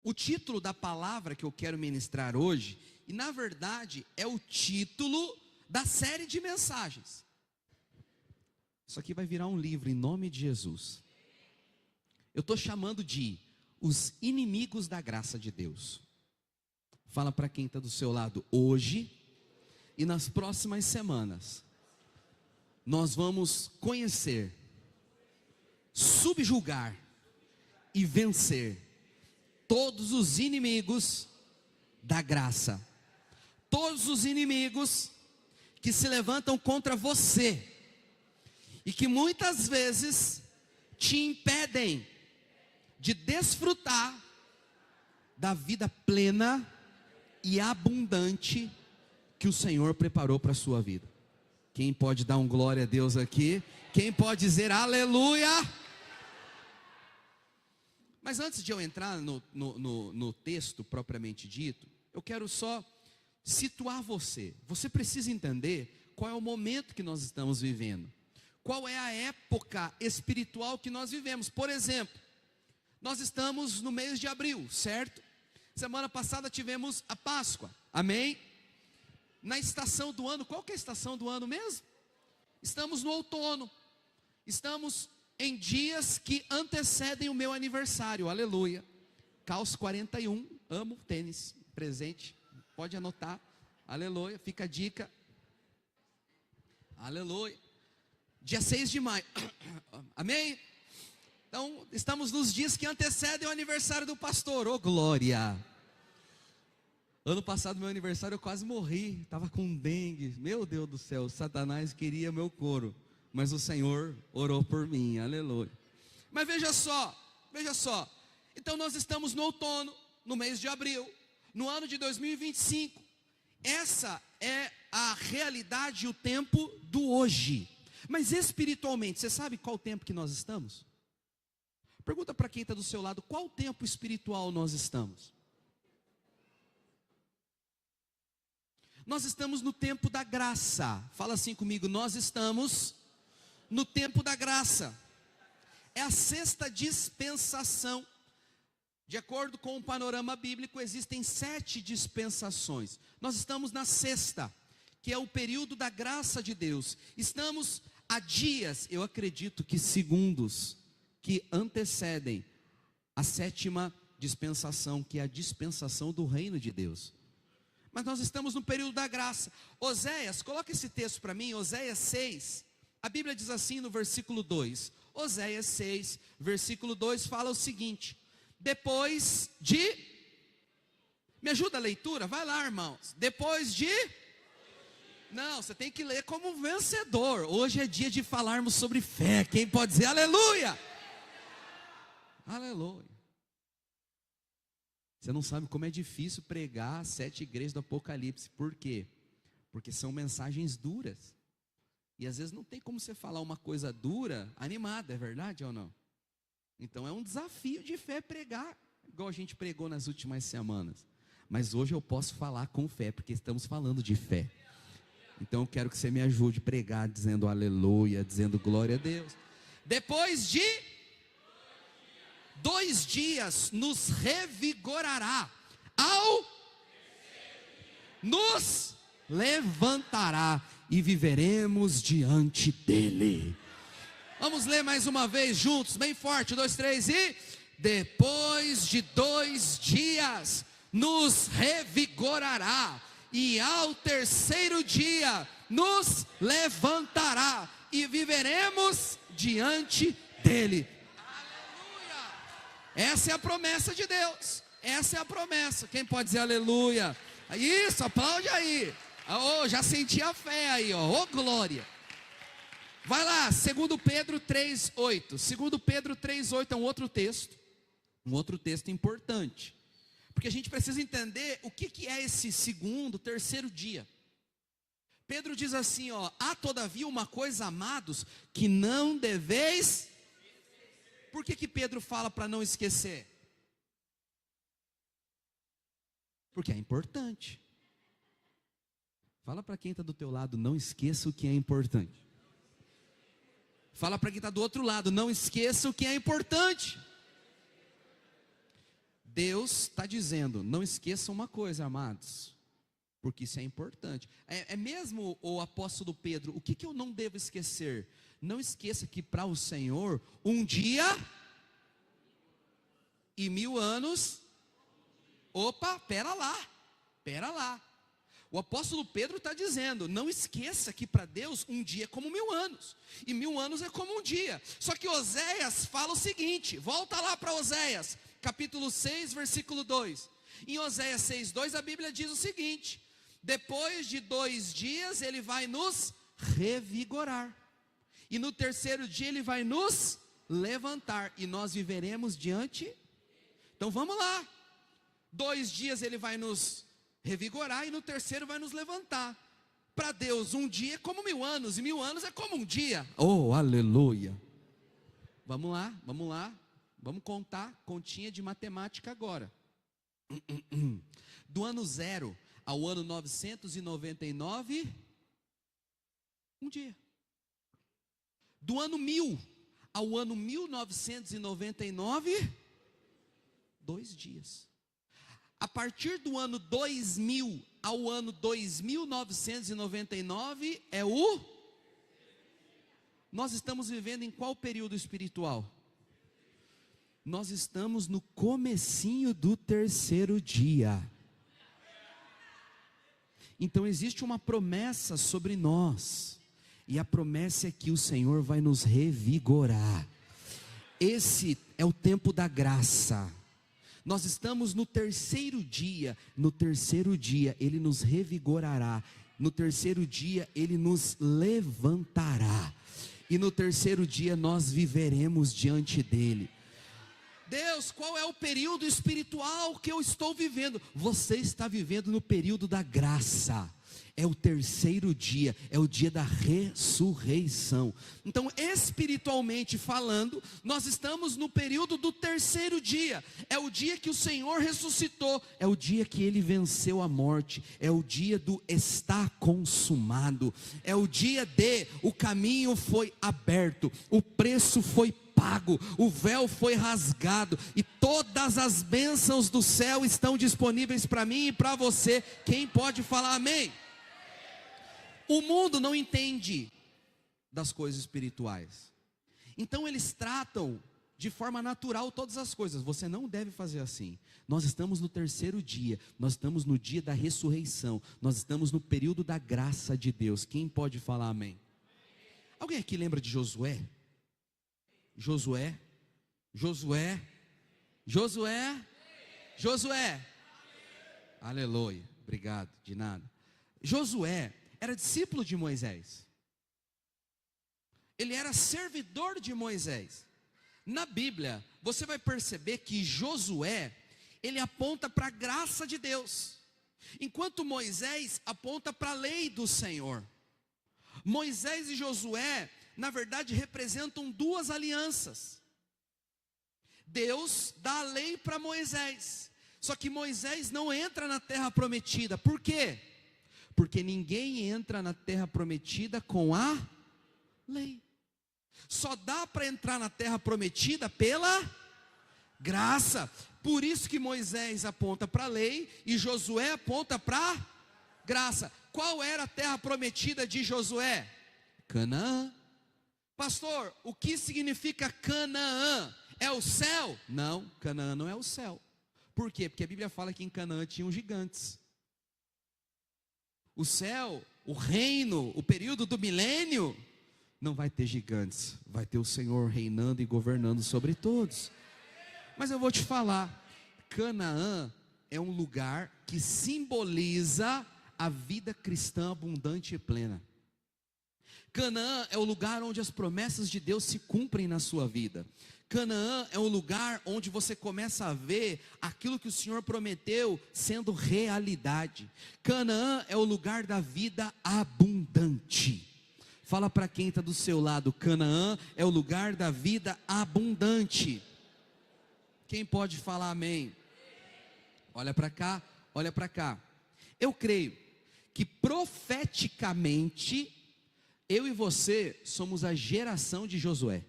O título da palavra que eu quero ministrar hoje, e na verdade é o título da série de mensagens. Isso aqui vai virar um livro em nome de Jesus. Eu estou chamando de os inimigos da graça de Deus. Fala para quem está do seu lado: hoje e nas próximas semanas nós vamos conhecer, subjugar e vencer todos os inimigos da graça. Todos os inimigos que se levantam contra você e que muitas vezes te impedem de desfrutar da vida plena e abundante que o Senhor preparou para a sua vida. Quem pode dar um glória a Deus aqui? Quem pode dizer aleluia? Mas antes de eu entrar no texto propriamente dito, eu quero só situar você. Você precisa entender qual é o momento que nós estamos vivendo. Qual é a época espiritual que nós vivemos. Por exemplo, nós estamos no mês de abril, certo? Semana passada tivemos a Páscoa, amém? Na estação do ano, qual que é a estação do ano mesmo? Estamos no outono. Estamos em dias que antecedem o meu aniversário, aleluia. Calço 41, amo tênis, presente, pode anotar, aleluia, fica a dica, aleluia. Dia 6 de maio, amém? Então, estamos nos dias que antecedem o aniversário do pastor, ô glória. Ano passado, meu aniversário, eu quase morri, estava com dengue, meu Deus do céu, Satanás queria meu couro. Mas o Senhor orou por mim, aleluia. Mas veja só, então nós estamos no outono, no mês de abril, no ano de 2025. Essa é a realidade e o tempo do hoje. Mas espiritualmente, você sabe qual tempo que nós estamos? Pergunta para quem está do seu lado, qual tempo espiritual nós estamos? Nós estamos no tempo da graça. Fala assim comigo, nós estamos no tempo da graça. É a sexta dispensação. De acordo com o panorama bíblico, existem 7 dispensações. Nós estamos na sexta, que é o período da graça de Deus. Estamos a dias, eu acredito que segundos, que antecedem a 7ª dispensação, que é a dispensação do reino de Deus. Mas nós estamos no período da graça. Oséias, coloca esse texto para mim, Oséias 6. A Bíblia diz assim no versículo 2, Oséias 6, versículo 2, fala o seguinte: depois de, me ajuda a leitura, vai lá irmãos, depois de, não, você tem que ler como vencedor, hoje é dia de falarmos sobre fé, quem pode dizer aleluia? Aleluia. Você não sabe como é difícil pregar as 7 igrejas do Apocalipse, por quê? Porque são mensagens duras. E às vezes não tem como você falar uma coisa dura, animada, é verdade ou não? Então é um desafio de fé pregar, igual a gente pregou nas últimas semanas. Mas hoje eu posso falar com fé, porque estamos falando de fé. Então eu quero que você me ajude a pregar, dizendo aleluia, dizendo glória a Deus. Depois de 2 dias nos revigorará, nos levantará e viveremos diante dele. Vamos ler mais uma vez juntos, bem forte, 2, 3 e... Depois de 2 dias nos revigorará, e ao 3º dia nos levantará, e viveremos diante dele. Aleluia! Essa é a promessa de Deus, essa é a promessa. Quem pode dizer aleluia? Isso, aplaude aí. Oh, já senti a fé aí, ó, oh, glória. Vai lá, 2 Pedro 3,8. 2 Pedro 3,8 é um outro texto importante. Porque a gente precisa entender o que é esse 2º, 3º dia. Pedro diz assim, ó: há todavia uma coisa, amados, que não deveis. Por que Pedro fala para não esquecer? Porque é importante. Fala para quem está do teu lado, não esqueça o que é importante. Fala para quem está do outro lado, não esqueça o que é importante. Deus está dizendo, não esqueçam uma coisa, amados, porque isso é importante. É mesmo o apóstolo Pedro, o que eu não devo esquecer? Não esqueça que para o Senhor, um dia e 1000 anos, pera lá. O apóstolo Pedro está dizendo, não esqueça que para Deus um dia é como 1000 anos, e 1000 anos é como um dia. Só que Oséias fala o seguinte, volta lá para Oséias, capítulo 6, versículo 2. Em Oséias 6:2 a Bíblia diz o seguinte: depois de 2 dias ele vai nos revigorar, e no terceiro dia ele vai nos levantar, e nós viveremos diante. Então vamos lá, 2 dias ele vai nos revigorar, e no terceiro vai nos levantar. Para Deus um dia é como 1000 anos, e 1000 anos é como um dia. Oh, aleluia. Vamos lá, vamos contar, continha de matemática agora. Do ano 0 ao ano 999, um dia. Do ano 1000 ao ano 1999, 2 dias. A partir do ano 2000 ao ano 2999 nós estamos vivendo em qual período espiritual? Nós estamos no comecinho do terceiro dia. Então existe uma promessa sobre nós, e a promessa é que o Senhor vai nos revigorar. Esse é o tempo da graça. Nós estamos no terceiro dia. No terceiro dia Ele nos revigorará. No terceiro dia Ele nos levantará. E no terceiro dia nós viveremos diante dEle. Deus, qual é o período espiritual que eu estou vivendo? Você está vivendo no período da graça. É o terceiro dia, é o dia da ressurreição. Então, espiritualmente falando, nós estamos no período do terceiro dia. É o dia que o Senhor ressuscitou, é o dia que Ele venceu a morte, é o dia do está consumado, é o dia de o caminho foi aberto, o preço foi pago, o véu foi rasgado, e todas as bênçãos do céu estão disponíveis para mim e para você. Quem pode falar amém? O mundo não entende das coisas espirituais, então eles tratam de forma natural todas as coisas. Você não deve fazer assim. Nós estamos no terceiro dia, nós estamos no dia da ressurreição, nós estamos no período da graça de Deus. Quem pode falar amém? Alguém aqui lembra de Josué? Josué. Aleluia, obrigado, de nada. Josué era discípulo de Moisés. Ele era servidor de Moisés. Na Bíblia, você vai perceber que Josué, ele aponta para a graça de Deus, enquanto Moisés aponta para a lei do Senhor. Moisés e Josué, na verdade, representam 2 alianças. Deus dá a lei para Moisés, só que Moisés não entra na terra prometida. Por quê? Porque ninguém entra na terra prometida com a lei. Só dá para entrar na terra prometida pela graça. Por isso que Moisés aponta para a lei e Josué aponta para a graça. Qual era a terra prometida de Josué? Canaã. Pastor, o que significa Canaã? É o céu? Não, Canaã não é o céu. Por quê? Porque a Bíblia fala que em Canaã tinham gigantes. O céu, o reino, o período do milênio, não vai ter gigantes, vai ter o Senhor reinando e governando sobre todos. Mas eu vou te falar, Canaã é um lugar que simboliza a vida cristã abundante e plena. Canaã é o lugar onde as promessas de Deus se cumprem na sua vida. Canaã é um lugar onde você começa a ver aquilo que o Senhor prometeu sendo realidade. Canaã é o lugar da vida abundante. Fala para quem está do seu lado, Canaã é o lugar da vida abundante. Quem pode falar amém? Olha para cá, olha para cá. Eu creio que profeticamente, eu e você somos a geração de Josué.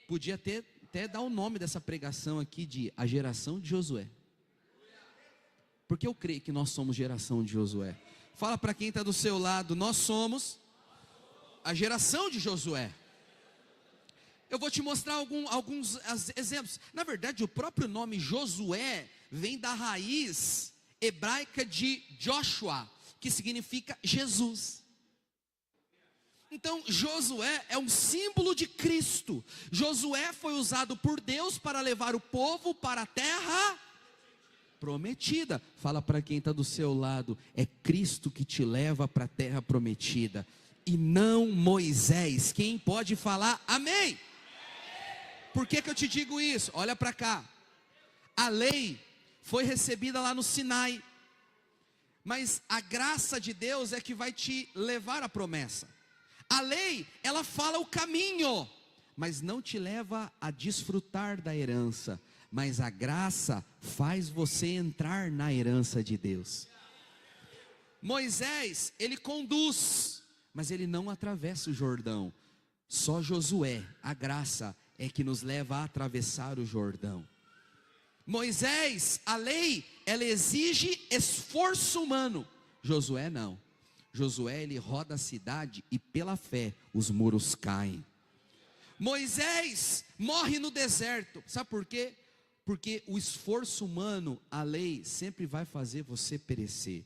Podia ter até dar o nome dessa pregação aqui de a geração de Josué. Porque eu creio que nós somos geração de Josué. Fala para quem está do seu lado, nós somos a geração de Josué. Eu vou te mostrar alguns exemplos. Na verdade, o próprio nome Josué vem da raiz hebraica de Joshua, que significa Jesus. Então, Josué é um símbolo de Cristo. Josué foi usado por Deus para levar o povo para a terra prometida. Fala para quem está do seu lado, é Cristo que te leva para a terra prometida, e não Moisés. Quem pode falar amém? Por que eu te digo isso? Olha para cá. A lei foi recebida lá no Sinai, mas a graça de Deus é que vai te levar à promessa. A lei, ela fala o caminho, mas não te leva a desfrutar da herança. Mas a graça faz você entrar na herança de Deus. Moisés, ele conduz, mas ele não atravessa o Jordão. Só Josué, a graça é que nos leva a atravessar o Jordão. Moisés, a lei, ela exige esforço humano. Josué não. Josué, ele roda a cidade e pela fé os muros caem. Moisés morre no deserto. Sabe por quê? Porque o esforço humano, a lei, sempre vai fazer você perecer.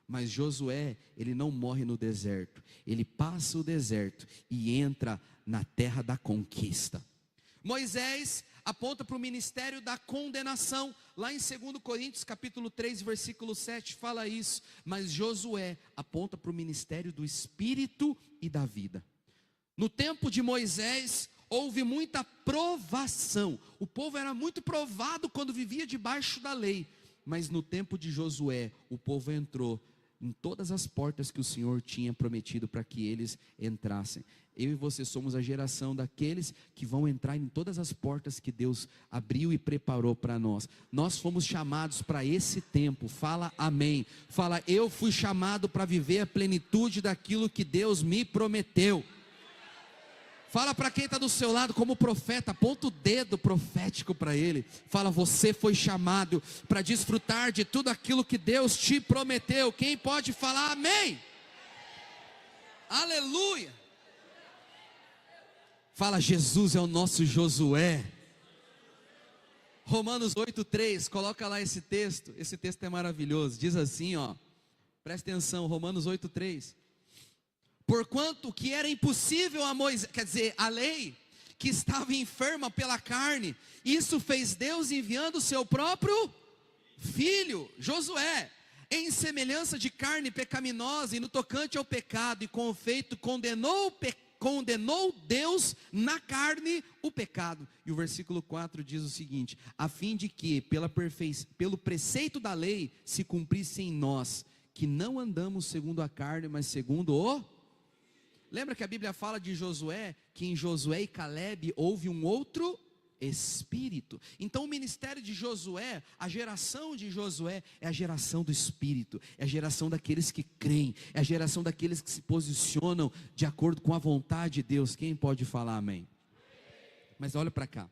Mas Josué, ele não morre no deserto. Ele passa o deserto e entra na terra da conquista. Moisés aponta para o ministério da condenação. Lá em 2 Coríntios capítulo 3, versículo 7, fala isso. Mas Josué aponta para o ministério do Espírito e da vida. No tempo de Moisés, houve muita provação. O povo era muito provado quando vivia debaixo da lei. Mas no tempo de Josué, o povo entrou em todas as portas que o Senhor tinha prometido para que eles entrassem. Eu e você somos a geração daqueles que vão entrar em todas as portas que Deus abriu e preparou para nós. Nós fomos chamados para esse tempo. Fala amém. Fala, eu fui chamado para viver a plenitude daquilo que Deus me prometeu. Fala para quem está do seu lado como profeta, aponta o dedo profético para ele. Fala, você foi chamado para desfrutar de tudo aquilo que Deus te prometeu. Quem pode falar amém? Aleluia. Fala, Jesus é o nosso Josué. Romanos 8:3, coloca lá esse texto é maravilhoso. Diz assim, ó, presta atenção, Romanos 8:3. Porquanto que era impossível a Moisés, quer dizer, a lei, que estava enferma pela carne, isso fez Deus enviando o seu próprio filho, Josué, em semelhança de carne pecaminosa, e no tocante ao pecado, e com o feito condenou Deus na carne o pecado. E o versículo 4 diz o seguinte: a fim de que pelo preceito da lei se cumprisse em nós, que não andamos segundo a carne, mas segundo o... Lembra que a Bíblia fala de Josué, que em Josué e Calebe houve um outro Espírito. Então o ministério de Josué, a geração de Josué é a geração do Espírito, é a geração daqueles que creem, é a geração daqueles que se posicionam de acordo com a vontade de Deus. Quem pode falar amém? Mas olha para cá.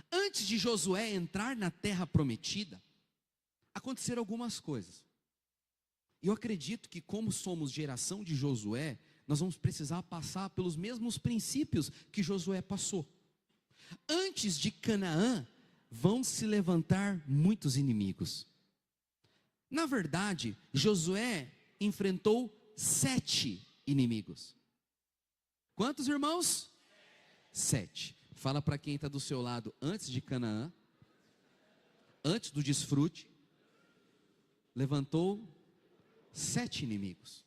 Antes de Josué entrar na terra prometida, aconteceram algumas coisas. E eu acredito que como somos geração de Josué, nós vamos precisar passar pelos mesmos princípios que Josué passou. Antes de Canaã, vão se levantar muitos inimigos. Na verdade, Josué enfrentou 7 inimigos. Quantos irmãos? 7. Fala para quem está do seu lado, antes de Canaã, antes do desfrute, levantou 7 inimigos.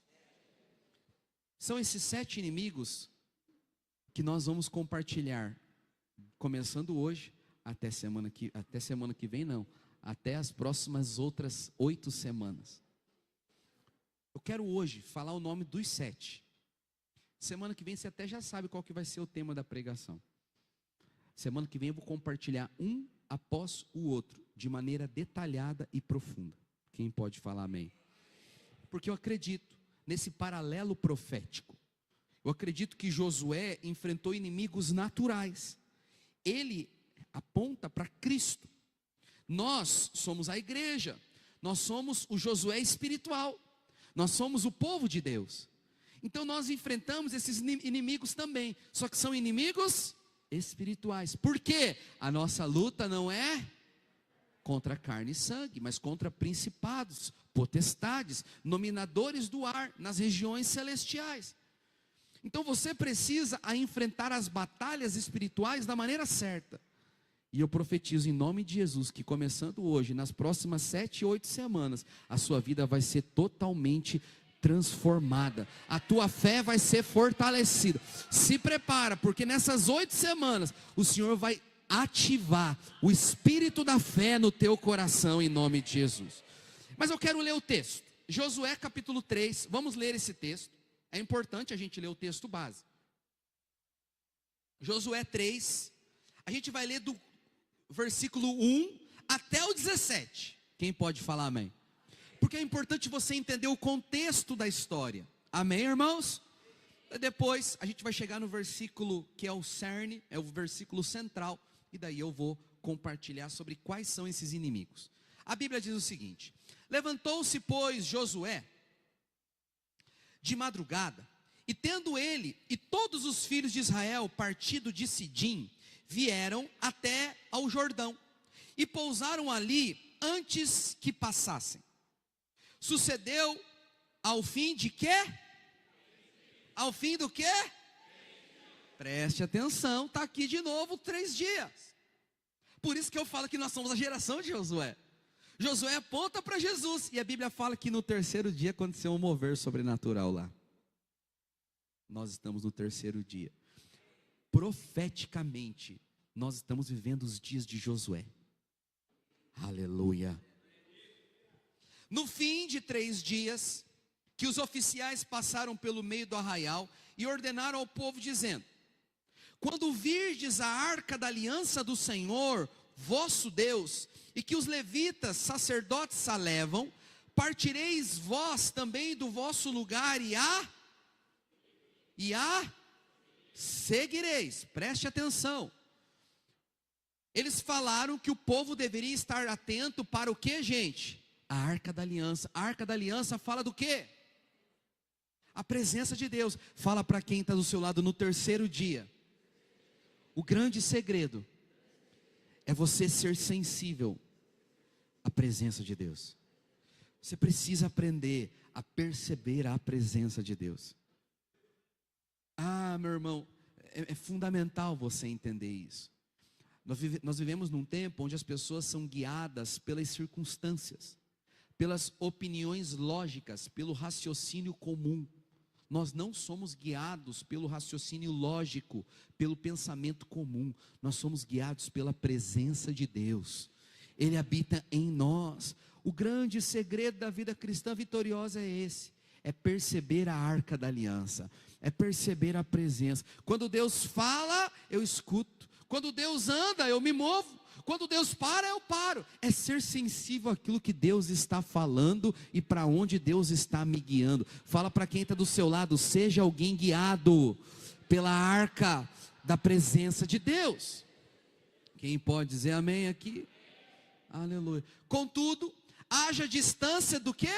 São esses 7 inimigos que nós vamos compartilhar, começando hoje, até semana que vem não, até as próximas outras 8 semanas. Eu quero hoje falar o nome dos 7. Semana que vem você até já sabe qual que vai ser o tema da pregação. Semana que vem eu vou compartilhar um após o outro, de maneira detalhada e profunda. Quem pode falar amém? Porque eu acredito nesse paralelo profético. Eu acredito que Josué enfrentou inimigos naturais. Ele aponta para Cristo. Nós somos a igreja, nós somos o Josué espiritual, nós somos o povo de Deus. Então nós enfrentamos esses inimigos também, só que são inimigos espirituais. Por quê? A nossa luta não é contra carne e sangue, mas contra principados, potestades, dominadores do ar, nas regiões celestiais. Então você precisa enfrentar as batalhas espirituais da maneira certa. E eu profetizo em nome de Jesus que começando hoje, nas próximas 7, 8 semanas, a sua vida vai ser totalmente transformada. A tua fé vai ser fortalecida. Se prepara, porque nessas 8 semanas, o Senhor vai ativar o espírito da fé no teu coração em nome de Jesus. Mas eu quero ler o texto. Josué capítulo 3, vamos ler esse texto. É importante a gente ler o texto base. Josué 3, a gente vai ler do versículo 1 até o 17. Quem pode falar amém? Porque é importante você entender o contexto da história. Amém, irmãos? Depois a gente vai chegar no versículo que é o cerne, é o versículo central. E daí eu vou compartilhar sobre quais são esses inimigos. A Bíblia diz o seguinte: levantou-se, pois, Josué de madrugada, e tendo ele e todos os filhos de Israel partido de Sidim, vieram até ao Jordão, e pousaram ali antes que passassem. Sucedeu ao fim de quê? Ao fim do quê? Preste atenção, está aqui de novo 3 dias. Por isso que eu falo que nós somos a geração de Josué. Josué aponta para Jesus, e a Bíblia fala que no 3º dia aconteceu um mover sobrenatural lá. Nós estamos no 3º dia. Profeticamente, nós estamos vivendo os dias de Josué. Aleluia. No fim de 3 dias, que os oficiais passaram pelo meio do arraial e ordenaram ao povo dizendo: quando virdes a arca da aliança do Senhor, vosso Deus, e que os levitas, sacerdotes a levam, partireis vós também do vosso lugar e a seguireis. Preste atenção. Eles falaram que o povo deveria estar atento para o que, gente? A arca da aliança. A arca da aliança fala do quê? A presença de Deus. Fala para quem está do seu lado: no 3º dia. O grande segredo é você ser sensível à presença de Deus. Você precisa aprender a perceber a presença de Deus. Ah, meu irmão, é fundamental você entender isso. Nós vivemos num tempo onde as pessoas são guiadas pelas circunstâncias, pelas opiniões lógicas, pelo raciocínio comum. Nós não somos guiados pelo raciocínio lógico, pelo pensamento comum. Nós somos guiados pela presença de Deus. Ele habita em nós. O grande segredo da vida cristã vitoriosa é esse: é perceber a arca da aliança, é perceber a presença. Quando Deus fala, eu escuto. Quando Deus anda, eu me movo. Quando Deus para, eu paro. É ser sensível àquilo que Deus está falando e para onde Deus está me guiando. Fala para quem está do seu lado: seja alguém guiado pela arca da presença de Deus. Quem pode dizer amém aqui? Aleluia. Contudo, haja distância do quê?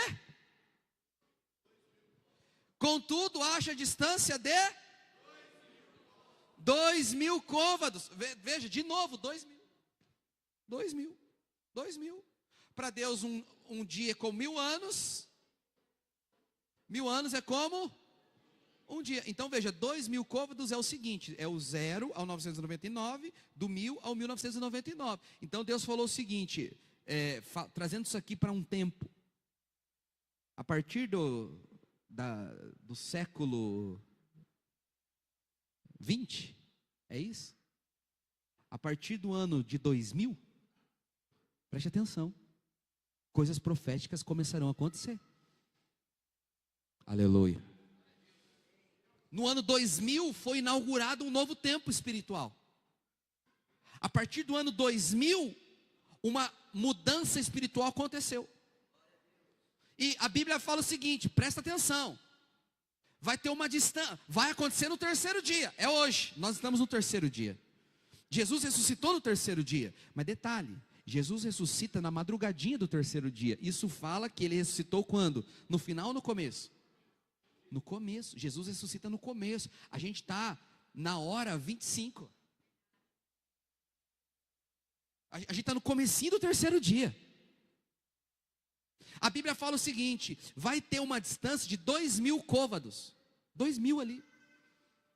Contudo, haja distância de 2.000 côvados. Veja, de novo, 2.000. 2.000. Para Deus um dia é como 1.000 anos. 1.000 anos é como um dia. Então veja, 2.000 côvados é o seguinte: é o 0 ao 999, do 1.000 ao 1999. Então Deus falou o seguinte, trazendo isso aqui para um tempo. A partir do século 20, é isso? A partir do ano de 2000, preste atenção, coisas proféticas começarão a acontecer. Aleluia. No ano 2000 foi inaugurado um novo tempo espiritual. A partir do ano 2000, uma mudança espiritual aconteceu. E a Bíblia fala o seguinte, presta atenção: vai ter uma distância, vai acontecer no 3º dia, é hoje, nós estamos no 3º dia. Jesus ressuscitou no terceiro dia. Mas detalhe, Jesus ressuscita na madrugadinha do terceiro dia. Isso fala que ele ressuscitou quando? No final ou no começo? No começo. Jesus ressuscita no começo. A gente está na hora 25. A gente está no comecinho do terceiro dia. A Bíblia fala o seguinte: vai ter uma distância de 2.000 côvados. 2.000 ali.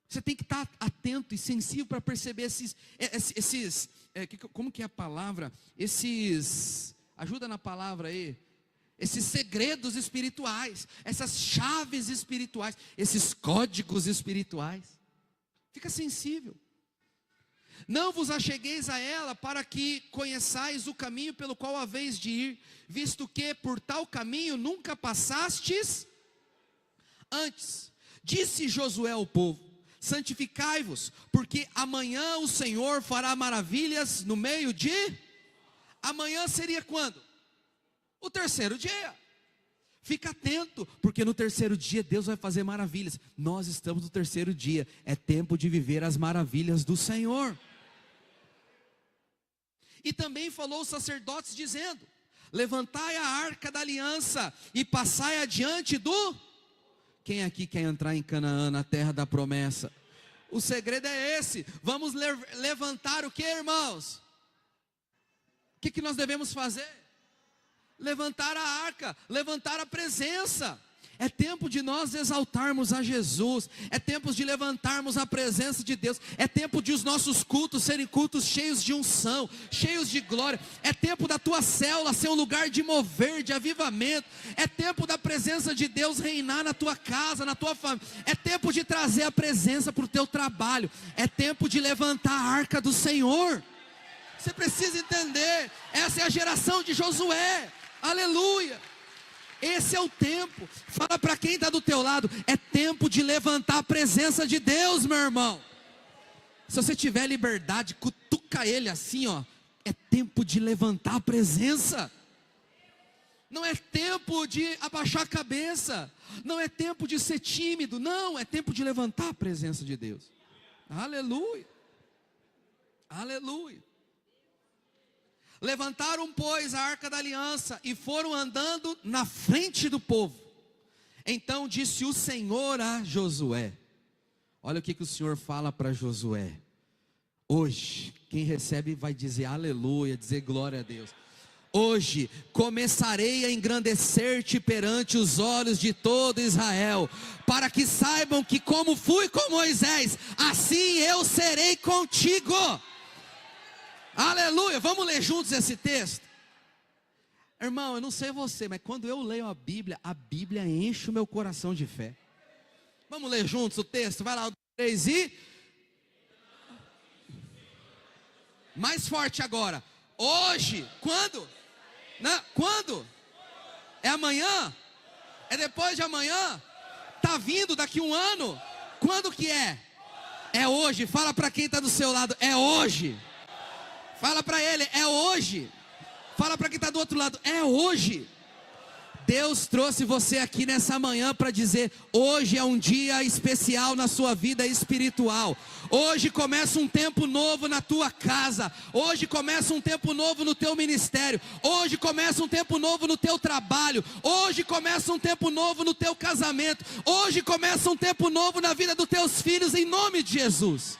Você tem que estar atento e sensível para perceber como que é a palavra? Ajuda na palavra aí. Esses segredos espirituais, essas chaves espirituais, esses códigos espirituais. Fica sensível. Não vos achegueis a ela para que conheçais o caminho pelo qual haveis de ir, visto que por tal caminho nunca passastes antes. Disse Josué ao povo: santificai-vos, porque amanhã o Senhor fará maravilhas no meio de... Amanhã seria quando? O terceiro dia. Fica atento, porque no terceiro dia Deus vai fazer maravilhas. Nós estamos no terceiro dia. É tempo de viver as maravilhas do Senhor. E também falou os sacerdotes dizendo: levantai a arca da aliança e passai adiante do... Quem aqui quer entrar em Canaã, na terra da promessa? O segredo é esse. Vamos levantar o que, irmãos? O que nós devemos fazer? Levantar a arca, levantar a presença. É tempo de nós exaltarmos a Jesus. É tempo de levantarmos a presença de Deus. É tempo de os nossos cultos serem cultos cheios de unção, cheios de glória. É tempo da tua célula ser um lugar de mover, de avivamento. É tempo da presença de Deus reinar na tua casa, na tua família. É tempo de trazer a presença para o teu trabalho. É tempo de levantar a arca do Senhor. Você precisa entender. Essa é a geração de Josué. Aleluia. Esse é o tempo. Fala para quem está do teu lado: é tempo de levantar a presença de Deus, meu irmão. Se você tiver liberdade, cutuca ele assim, ó. É tempo de levantar a presença. Não é tempo de abaixar a cabeça. Não é tempo de ser tímido. Não, é tempo de levantar a presença de Deus. Aleluia. Aleluia. Levantaram, pois, a arca da aliança e foram andando na frente do povo. Então disse o Senhor a Josué. Olha o que o Senhor fala para Josué. Hoje, quem recebe vai dizer aleluia, dizer glória a Deus. Hoje começarei a engrandecer-te perante os olhos de todo Israel, para que saibam que como fui com Moisés, assim eu serei contigo. Aleluia, vamos ler juntos esse texto? Irmão, eu não sei você, mas quando eu leio a Bíblia enche o meu coração de fé. Vamos ler juntos o texto? Vai lá, 3 e... Mais forte agora. Hoje, quando? Não, quando? É amanhã? É depois de amanhã? Está vindo daqui um ano? Quando que é? É hoje. Fala para quem está do seu lado, é hoje. Fala para ele, é hoje. Fala para quem está do outro lado, é hoje. Deus trouxe você aqui nessa manhã para dizer: hoje é um dia especial na sua vida espiritual. Hoje começa um tempo novo na tua casa. Hoje começa um tempo novo no teu ministério. Hoje começa um tempo novo no teu trabalho. Hoje começa um tempo novo no teu casamento. Hoje começa um tempo novo na vida dos teus filhos, em nome de Jesus.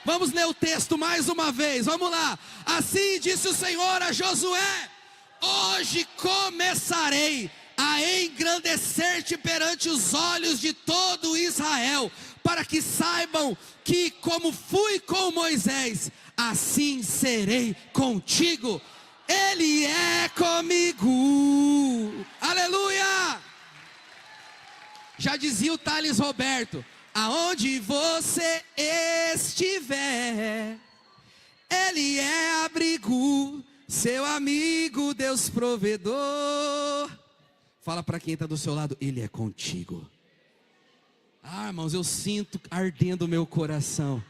Vamos ler o texto mais uma vez, vamos lá. Assim disse o Senhor a Josué: hoje começarei a engrandecer-te perante os olhos de todo Israel, para que saibam que como fui com Moisés, assim serei contigo. Ele é comigo. Aleluia. Já dizia o Thales Roberto: aonde você estiver, Ele é abrigo, seu amigo, Deus provedor. Fala para quem está do seu lado: Ele é contigo. Ah, irmãos, eu sinto ardendo o meu coração.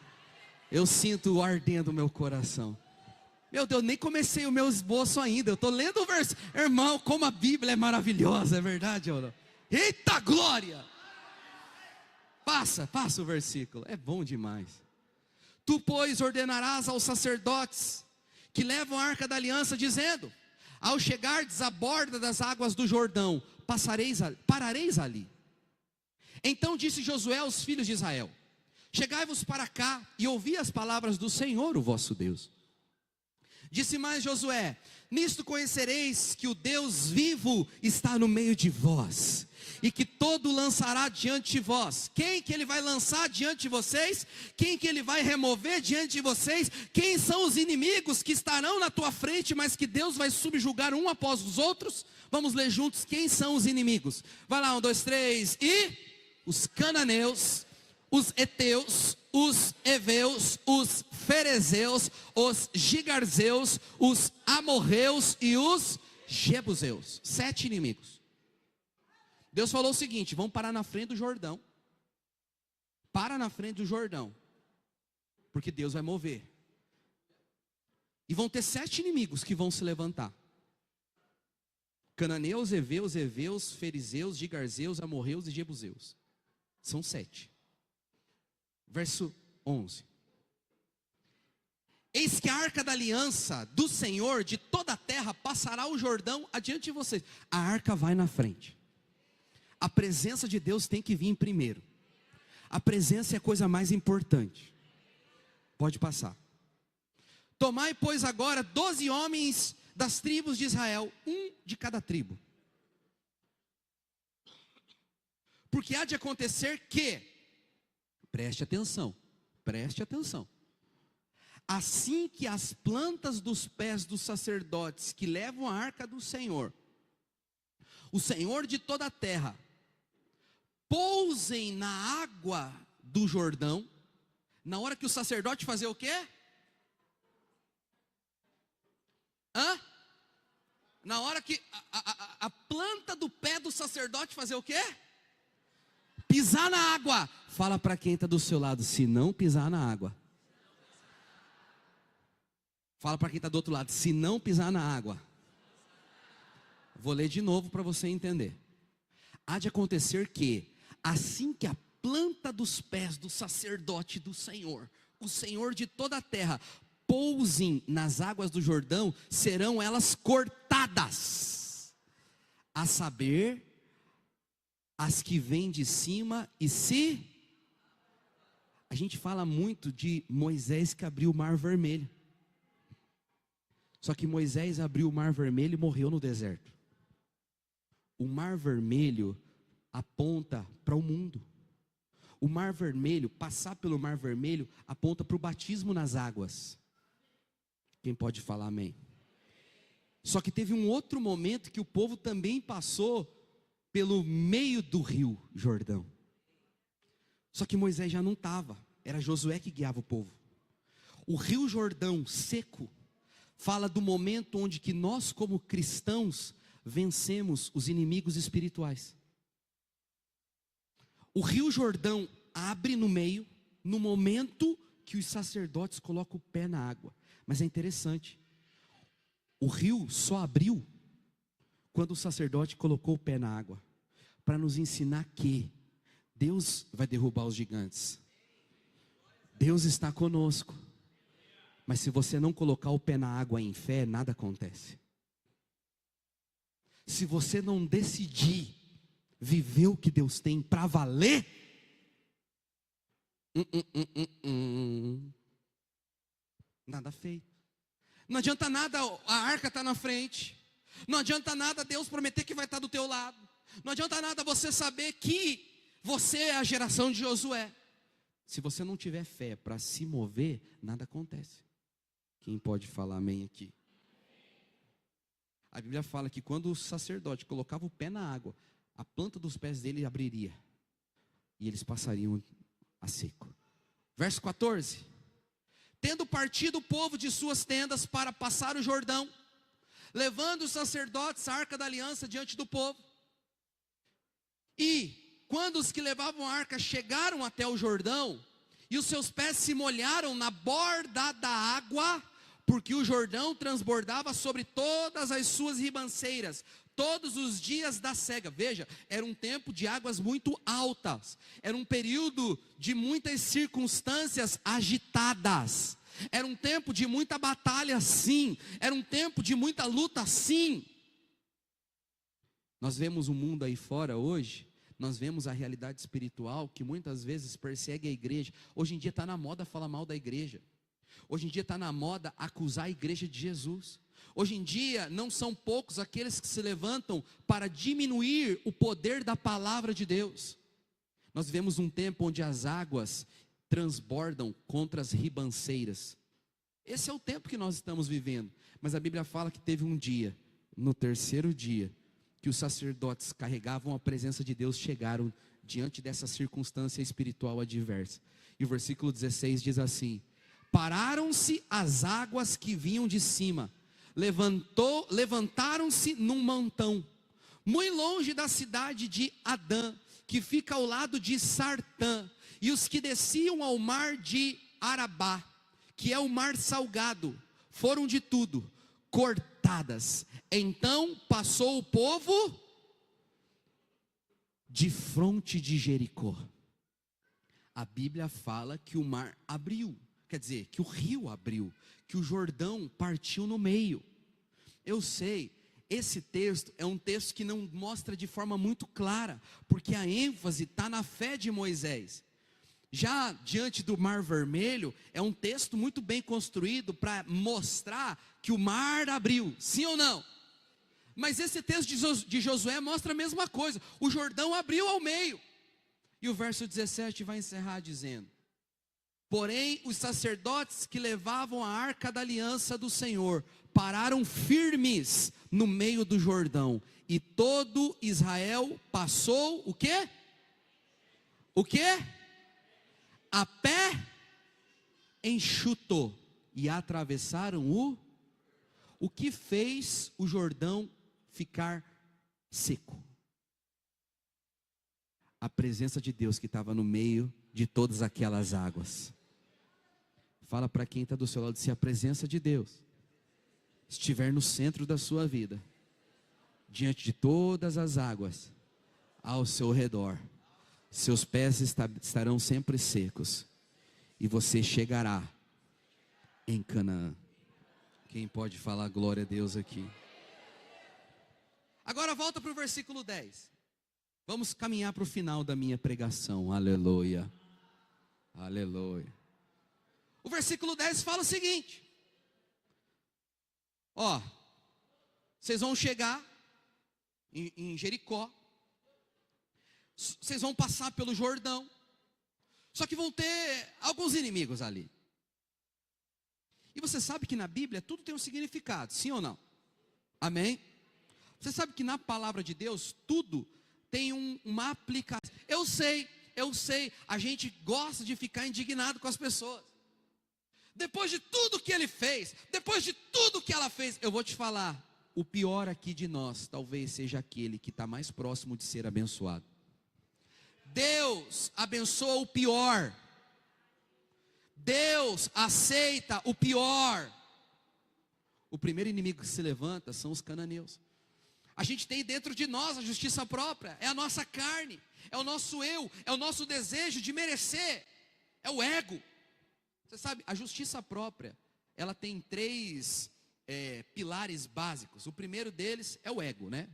Eu sinto ardendo o meu coração. Meu Deus, nem comecei o meu esboço ainda. Eu estou lendo o verso. Irmão, como a Bíblia é maravilhosa, é verdade ou não? Eita glória! Passa o versículo, é bom demais. Tu, pois, ordenarás aos sacerdotes que levam a arca da aliança, dizendo: ao chegardes à borda das águas do Jordão, parareis ali. Então disse Josué aos filhos de Israel: chegai-vos para cá e ouvi as palavras do Senhor, o vosso Deus. Disse mais Josué: nisto conhecereis que o Deus vivo está no meio de vós, e que todo lançará diante de vós. Quem que ele vai lançar diante de vocês? Quem que ele vai remover diante de vocês? Quem são os inimigos que estarão na tua frente, mas que Deus vai subjugar um após os outros? Vamos ler juntos quem são os inimigos. Vai lá, 1, 2, 3, e os cananeus, os heteus, os heveus, os ferezeus, os gigarzeus, os amorreus e os jebuseus. 7 inimigos. Deus falou o seguinte: vamos parar na frente do Jordão. Para na frente do Jordão, porque Deus vai mover. E vão ter 7 inimigos que vão se levantar: cananeus, heveus, fariseus, gigarzeus, amorreus e jebuseus. São 7. Verso 11: eis que a arca da aliança do Senhor de toda a terra passará o Jordão adiante de vocês. A arca vai na frente. A presença de Deus tem que vir primeiro. A presença é a coisa mais importante. Pode passar. Tomai, pois, agora 12 homens das tribos de Israel, um de cada tribo. Porque há de acontecer que, preste atenção, assim que as plantas dos pés dos sacerdotes que levam a arca do Senhor, o Senhor de toda a terra, pousem na água do Jordão, na hora que o sacerdote fazer o quê? Na hora que a planta do pé do sacerdote fazer o quê? Pisar na água. Fala para quem está do seu lado: se não pisar na água. Fala para quem está do outro lado: se não pisar na água. Vou ler de novo para você entender. Há de acontecer que, assim que a planta dos pés do sacerdote do Senhor, o Senhor de toda a terra, pousem nas águas do Jordão, serão elas cortadas, a saber, as que vêm de cima e se... A gente fala muito de Moisés que abriu o mar vermelho. Só que Moisés abriu o mar vermelho e morreu no deserto. O mar vermelho aponta para o mundo. O mar vermelho, passar pelo mar vermelho, aponta para o batismo nas águas. Quem pode falar amém? Só que teve um outro momento que o povo também passou pelo meio do rio Jordão. Só que Moisés já não estava, era Josué que guiava o povo. O rio Jordão seco fala do momento onde que nós, como cristãos, vencemos os inimigos espirituais. O rio Jordão abre no meio, no momento que os sacerdotes colocam o pé na água. Mas é interessante, o rio só abriu quando o sacerdote colocou o pé na água, para nos ensinar que Deus vai derrubar os gigantes. Deus está conosco. Mas se você não colocar o pé na água em fé, nada acontece. Se você não decidir viver o que Deus tem para valer, nada feito. Não adianta nada a arca estar na frente. Não adianta nada Deus prometer que vai estar do teu lado. Não adianta nada você saber que você é a geração de Josué. Se você não tiver fé para se mover, nada acontece. Quem pode falar amém aqui? A Bíblia fala que quando o sacerdote colocava o pé na água, a planta dos pés dele abriria, e eles passariam a seco. Verso 14: tendo partido o povo de suas tendas para passar o Jordão, levando os sacerdotes a arca da aliança diante do povo, e quando os que levavam a arca chegaram até o Jordão, e os seus pés se molharam na borda da água, porque o Jordão transbordava sobre todas as suas ribanceiras, todos os dias da cega. Veja, era um tempo de águas muito altas, era um período de muitas circunstâncias agitadas, era um tempo de muita batalha, sim, era um tempo de muita luta, sim. Nós vemos o mundo aí fora hoje, nós vemos a realidade espiritual que muitas vezes persegue a igreja. Hoje em dia está na moda falar mal da igreja, hoje em dia está na moda acusar a igreja de Jesus. Hoje em dia não são poucos aqueles que se levantam para diminuir o poder da palavra de Deus. Nós vivemos um tempo onde as águas transbordam contra as ribanceiras. Esse é o tempo que nós estamos vivendo. Mas a Bíblia fala que teve um dia, no terceiro dia, que os sacerdotes carregavam a presença de Deus, chegaram diante dessa circunstância espiritual adversa. E o versículo 16 diz assim: pararam-se as águas que vinham de cima, levantaram-se num montão, muito longe da cidade de Adã, que fica ao lado de Sartã, e os que desciam ao mar de Arabá, que é o mar salgado, foram de tudo cortadas. Então passou o povo de fronte de Jericó. A Bíblia fala que o mar abriu, quer dizer, que o rio abriu, que o Jordão partiu no meio. Eu sei, esse texto é um texto que não mostra de forma muito clara, porque a ênfase está na fé de Moisés. Já diante do Mar Vermelho, é um texto muito bem construído para mostrar que o mar abriu, sim ou não? Mas esse texto de Josué mostra a mesma coisa, o Jordão abriu ao meio. E o verso 17 vai encerrar dizendo: porém os sacerdotes que levavam a arca da aliança do Senhor pararam firmes no meio do Jordão, e todo Israel passou o quê? O quê? A pé enxuto, e atravessaram o que fez o Jordão ficar seco? A presença de Deus que estava no meio de todas aquelas águas. Fala para quem está do seu lado: se a presença de Deus estiver no centro da sua vida, diante de todas as águas ao seu redor, seus pés estarão sempre secos, e você chegará em Canaã. Quem pode falar glória a Deus aqui? Agora volta para o versículo 10. Vamos caminhar para o final da minha pregação. Aleluia, aleluia. O versículo 10 fala o seguinte: ó, vocês vão chegar em Jericó, vocês vão passar pelo Jordão, só que vão ter alguns inimigos ali. E você sabe que na Bíblia tudo tem um significado, sim ou não? Amém? Você sabe que na palavra de Deus tudo tem uma aplicação. Eu sei, a gente gosta de ficar indignado com as pessoas. Depois de tudo que ele fez, depois de tudo que ela fez, eu vou te falar, o pior aqui de nós talvez seja aquele que está mais próximo de ser abençoado. Deus abençoa o pior. Deus aceita o pior. O primeiro inimigo que se levanta são os cananeus. A gente tem dentro de nós a justiça própria, é a nossa carne, é o nosso eu, é o nosso desejo de merecer, é o ego. Você sabe, a justiça própria, ela tem três pilares básicos. O primeiro deles é o ego, né?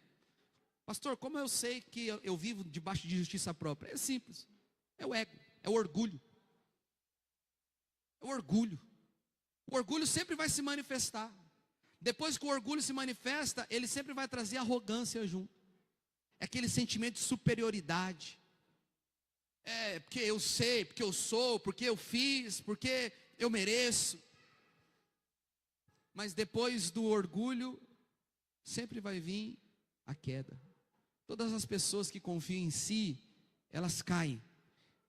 Pastor, como eu sei que eu vivo debaixo de justiça própria? É simples, é o ego, é o orgulho. É o orgulho. O orgulho sempre vai se manifestar. Depois que o orgulho se manifesta, ele sempre vai trazer arrogância junto. É aquele sentimento de superioridade. É porque eu sei, porque eu sou, porque eu fiz, porque eu mereço. Mas depois do orgulho, sempre vai vir a queda. Todas as pessoas que confiam em si, elas caem.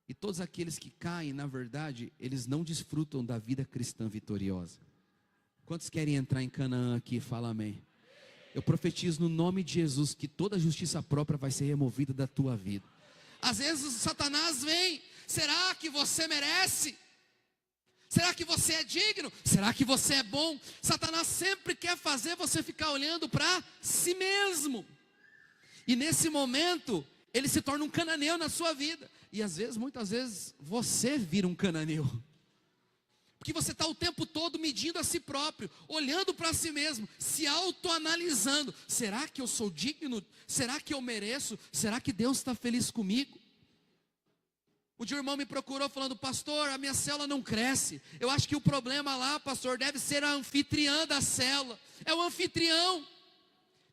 E todos aqueles que caem, na verdade, eles não desfrutam da vida cristã vitoriosa. Quantos querem entrar em Canaã aqui? Fala amém. Eu profetizo no nome de Jesus que toda justiça própria vai ser removida da tua vida. Às vezes Satanás vem: será que você merece? Será que você é digno? Será que você é bom? Satanás sempre quer fazer você ficar olhando para si mesmo. E nesse momento, ele se torna um cananeu na sua vida. E às vezes, muitas vezes, você vira um cananeu. Porque você está o tempo todo medindo a si próprio, olhando para si mesmo, se autoanalisando. Será que eu sou digno? Será que eu mereço? Será que Deus está feliz comigo? O dia o irmão me procurou falando: pastor, a minha célula não cresce. Eu acho que o problema lá, pastor, deve ser a anfitriã da célula. É o anfitrião.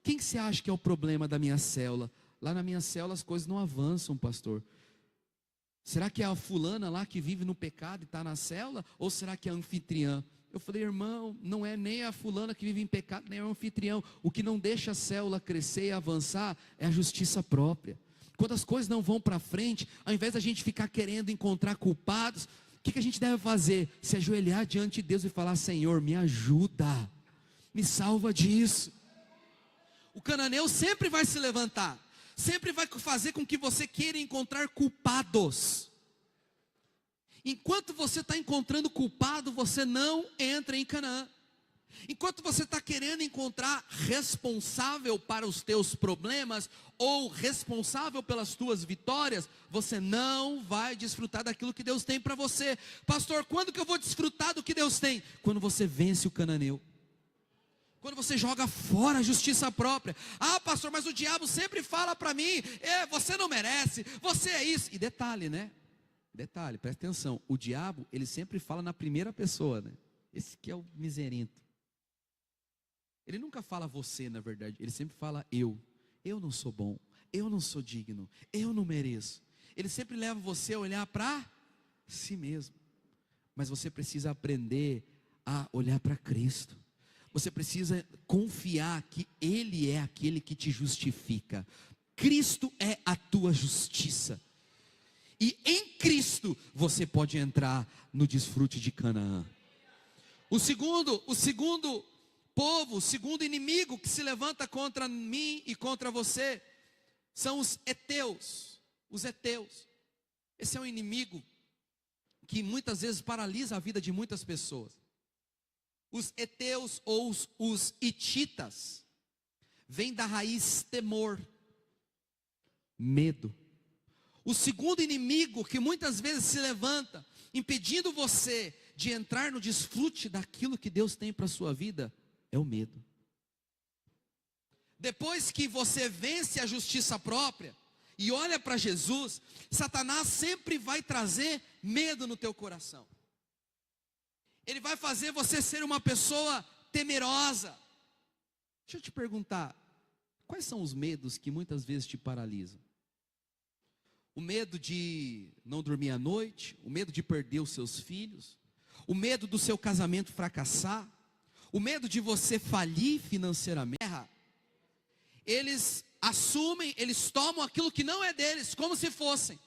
Quem que você acha que é o problema da minha célula? Lá na minha célula as coisas não avançam, pastor. Será que é a fulana lá que vive no pecado e está na célula? Ou será que é a anfitriã? Eu falei: irmão, não é nem a fulana que vive em pecado, nem é o anfitrião. O que não deixa a célula crescer e avançar é a justiça própria. Quando as coisas não vão para frente, ao invés da gente ficar querendo encontrar culpados, o que a gente deve fazer? Se ajoelhar diante de Deus e falar: Senhor, me ajuda, me salva disso. O cananeu sempre vai se levantar, sempre vai fazer com que você queira encontrar culpados. Enquanto você está encontrando culpado, você não entra em Canaã. Enquanto você está querendo encontrar responsável para os teus problemas, ou responsável pelas tuas vitórias, você não vai desfrutar daquilo que Deus tem para você. Pastor, quando que eu vou desfrutar do que Deus tem? Quando você vence o cananeu. Quando você joga fora a justiça própria. Ah, pastor, mas o diabo sempre fala para mim: você não merece, você é isso. E detalhe, né? Detalhe, presta atenção. O diabo, ele sempre fala na primeira pessoa, né? Esse que é o miserento. Ele nunca fala você, na verdade. Ele sempre fala eu. Eu não sou bom, eu não sou digno, eu não mereço. Ele sempre leva você a olhar para si mesmo. Mas você precisa aprender a olhar para Cristo. Você precisa confiar que Ele é aquele que te justifica. Cristo é a tua justiça. E em Cristo você pode entrar no desfrute de Canaã. O segundo povo, o segundo inimigo que se levanta contra mim e contra você, são os heteus. Os heteus. Esse é um inimigo que muitas vezes paralisa a vida de muitas pessoas. Os heteus ou os hititas vêm da raiz temor, medo. O segundo inimigo que muitas vezes se levanta, impedindo você de entrar no desfrute daquilo que Deus tem para a sua vida, é o medo. Depois que você vence a justiça própria e olha para Jesus, Satanás sempre vai trazer medo no teu coração. Ele vai fazer você ser uma pessoa temerosa. Deixa eu te perguntar, quais são os medos que muitas vezes te paralisam? O medo de não dormir à noite, o medo de perder os seus filhos, o medo do seu casamento fracassar, o medo de você falir financeiramente. Eles assumem, eles tomam aquilo que não é deles, como se fossem.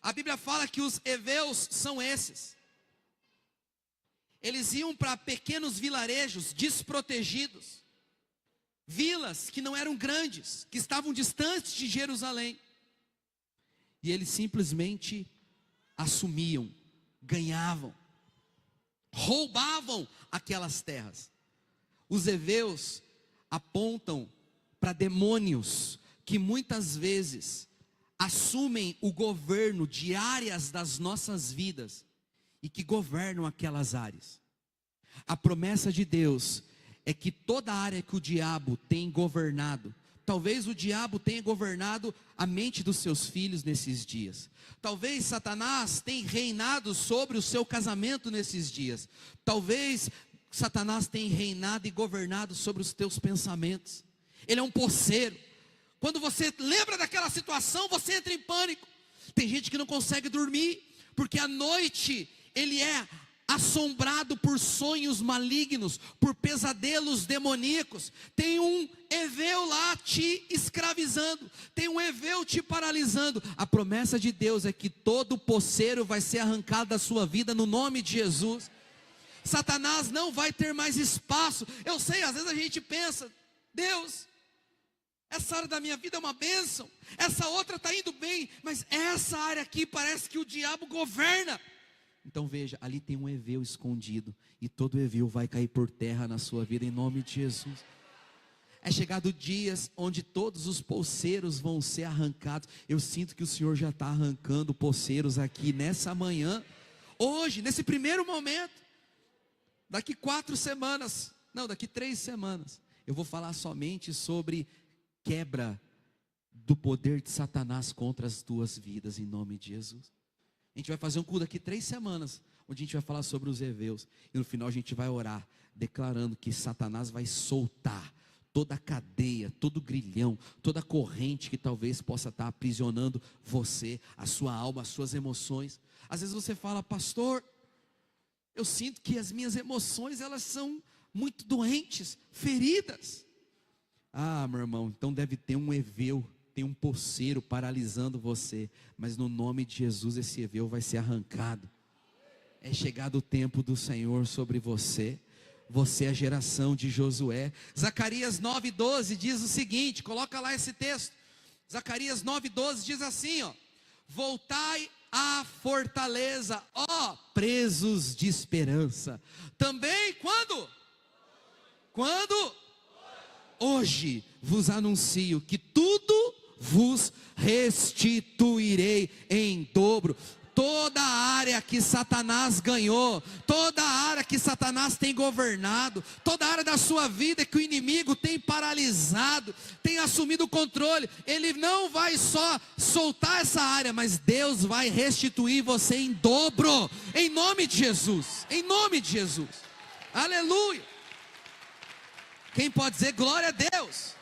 A Bíblia fala que os heveus são esses. Eles iam para pequenos vilarejos desprotegidos, vilas que não eram grandes, que estavam distantes de Jerusalém. E eles simplesmente assumiam, ganhavam, roubavam aquelas terras. Os heveus apontam para demônios que muitas vezes assumem o governo de áreas das nossas vidas e que governam aquelas áreas. A promessa de Deus é que toda área que o diabo tem governado, talvez o diabo tenha governado a mente dos seus filhos nesses dias. Talvez Satanás tenha reinado sobre o seu casamento nesses dias. Talvez Satanás tenha reinado e governado sobre os teus pensamentos. Ele é um poceiro. Quando você lembra daquela situação, você entra em pânico. Tem gente que não consegue dormir, porque à noite ele é assombrado por sonhos malignos, por pesadelos demoníacos. Tem um heveu lá te escravizando, tem um heveu te paralisando. A promessa de Deus é que todo poceiro vai ser arrancado da sua vida no nome de Jesus. Satanás não vai ter mais espaço. Eu sei, às vezes a gente pensa: Deus, essa área da minha vida é uma bênção, essa outra está indo bem, mas essa área aqui parece que o diabo governa. Então veja, ali tem um Eveu escondido, e todo Eveu vai cair por terra na sua vida, em nome de Jesus. É chegado dias onde todos os poceiros vão ser arrancados. Eu sinto que o Senhor já está arrancando poceiros aqui nessa manhã, hoje, nesse primeiro momento. Daqui 4 semanas, não, daqui 3 semanas, eu vou falar somente sobre quebra do poder de Satanás contra as tuas vidas, em nome de Jesus. A gente vai fazer um culto daqui 3 semanas, onde a gente vai falar sobre os Eveus, e no final a gente vai orar, declarando que Satanás vai soltar toda a cadeia, todo o grilhão, toda a corrente que talvez possa estar aprisionando você, a sua alma, as suas emoções. Às vezes você fala: pastor, eu sinto que as minhas emoções, elas são muito doentes, feridas. Ah, meu irmão, então deve ter um Eveu, tem um poceiro paralisando você, mas no nome de Jesus esse Eveu vai ser arrancado. É chegado o tempo do Senhor sobre você. Você é a geração de Josué. Zacarias 9:12 diz o seguinte, coloca lá esse texto. Zacarias 9:12 diz assim, ó: voltai à fortaleza, ó presos de esperança. Também quando? Hoje vos anuncio que tudo vos restituirei em dobro. Toda a área que Satanás ganhou, toda a área que Satanás tem governado, toda a área da sua vida que o inimigo tem paralisado, tem assumido o controle, ele não vai só soltar essa área, mas Deus vai restituir você em dobro, em nome de Jesus, em nome de Jesus, aleluia. Quem pode dizer glória a Deus?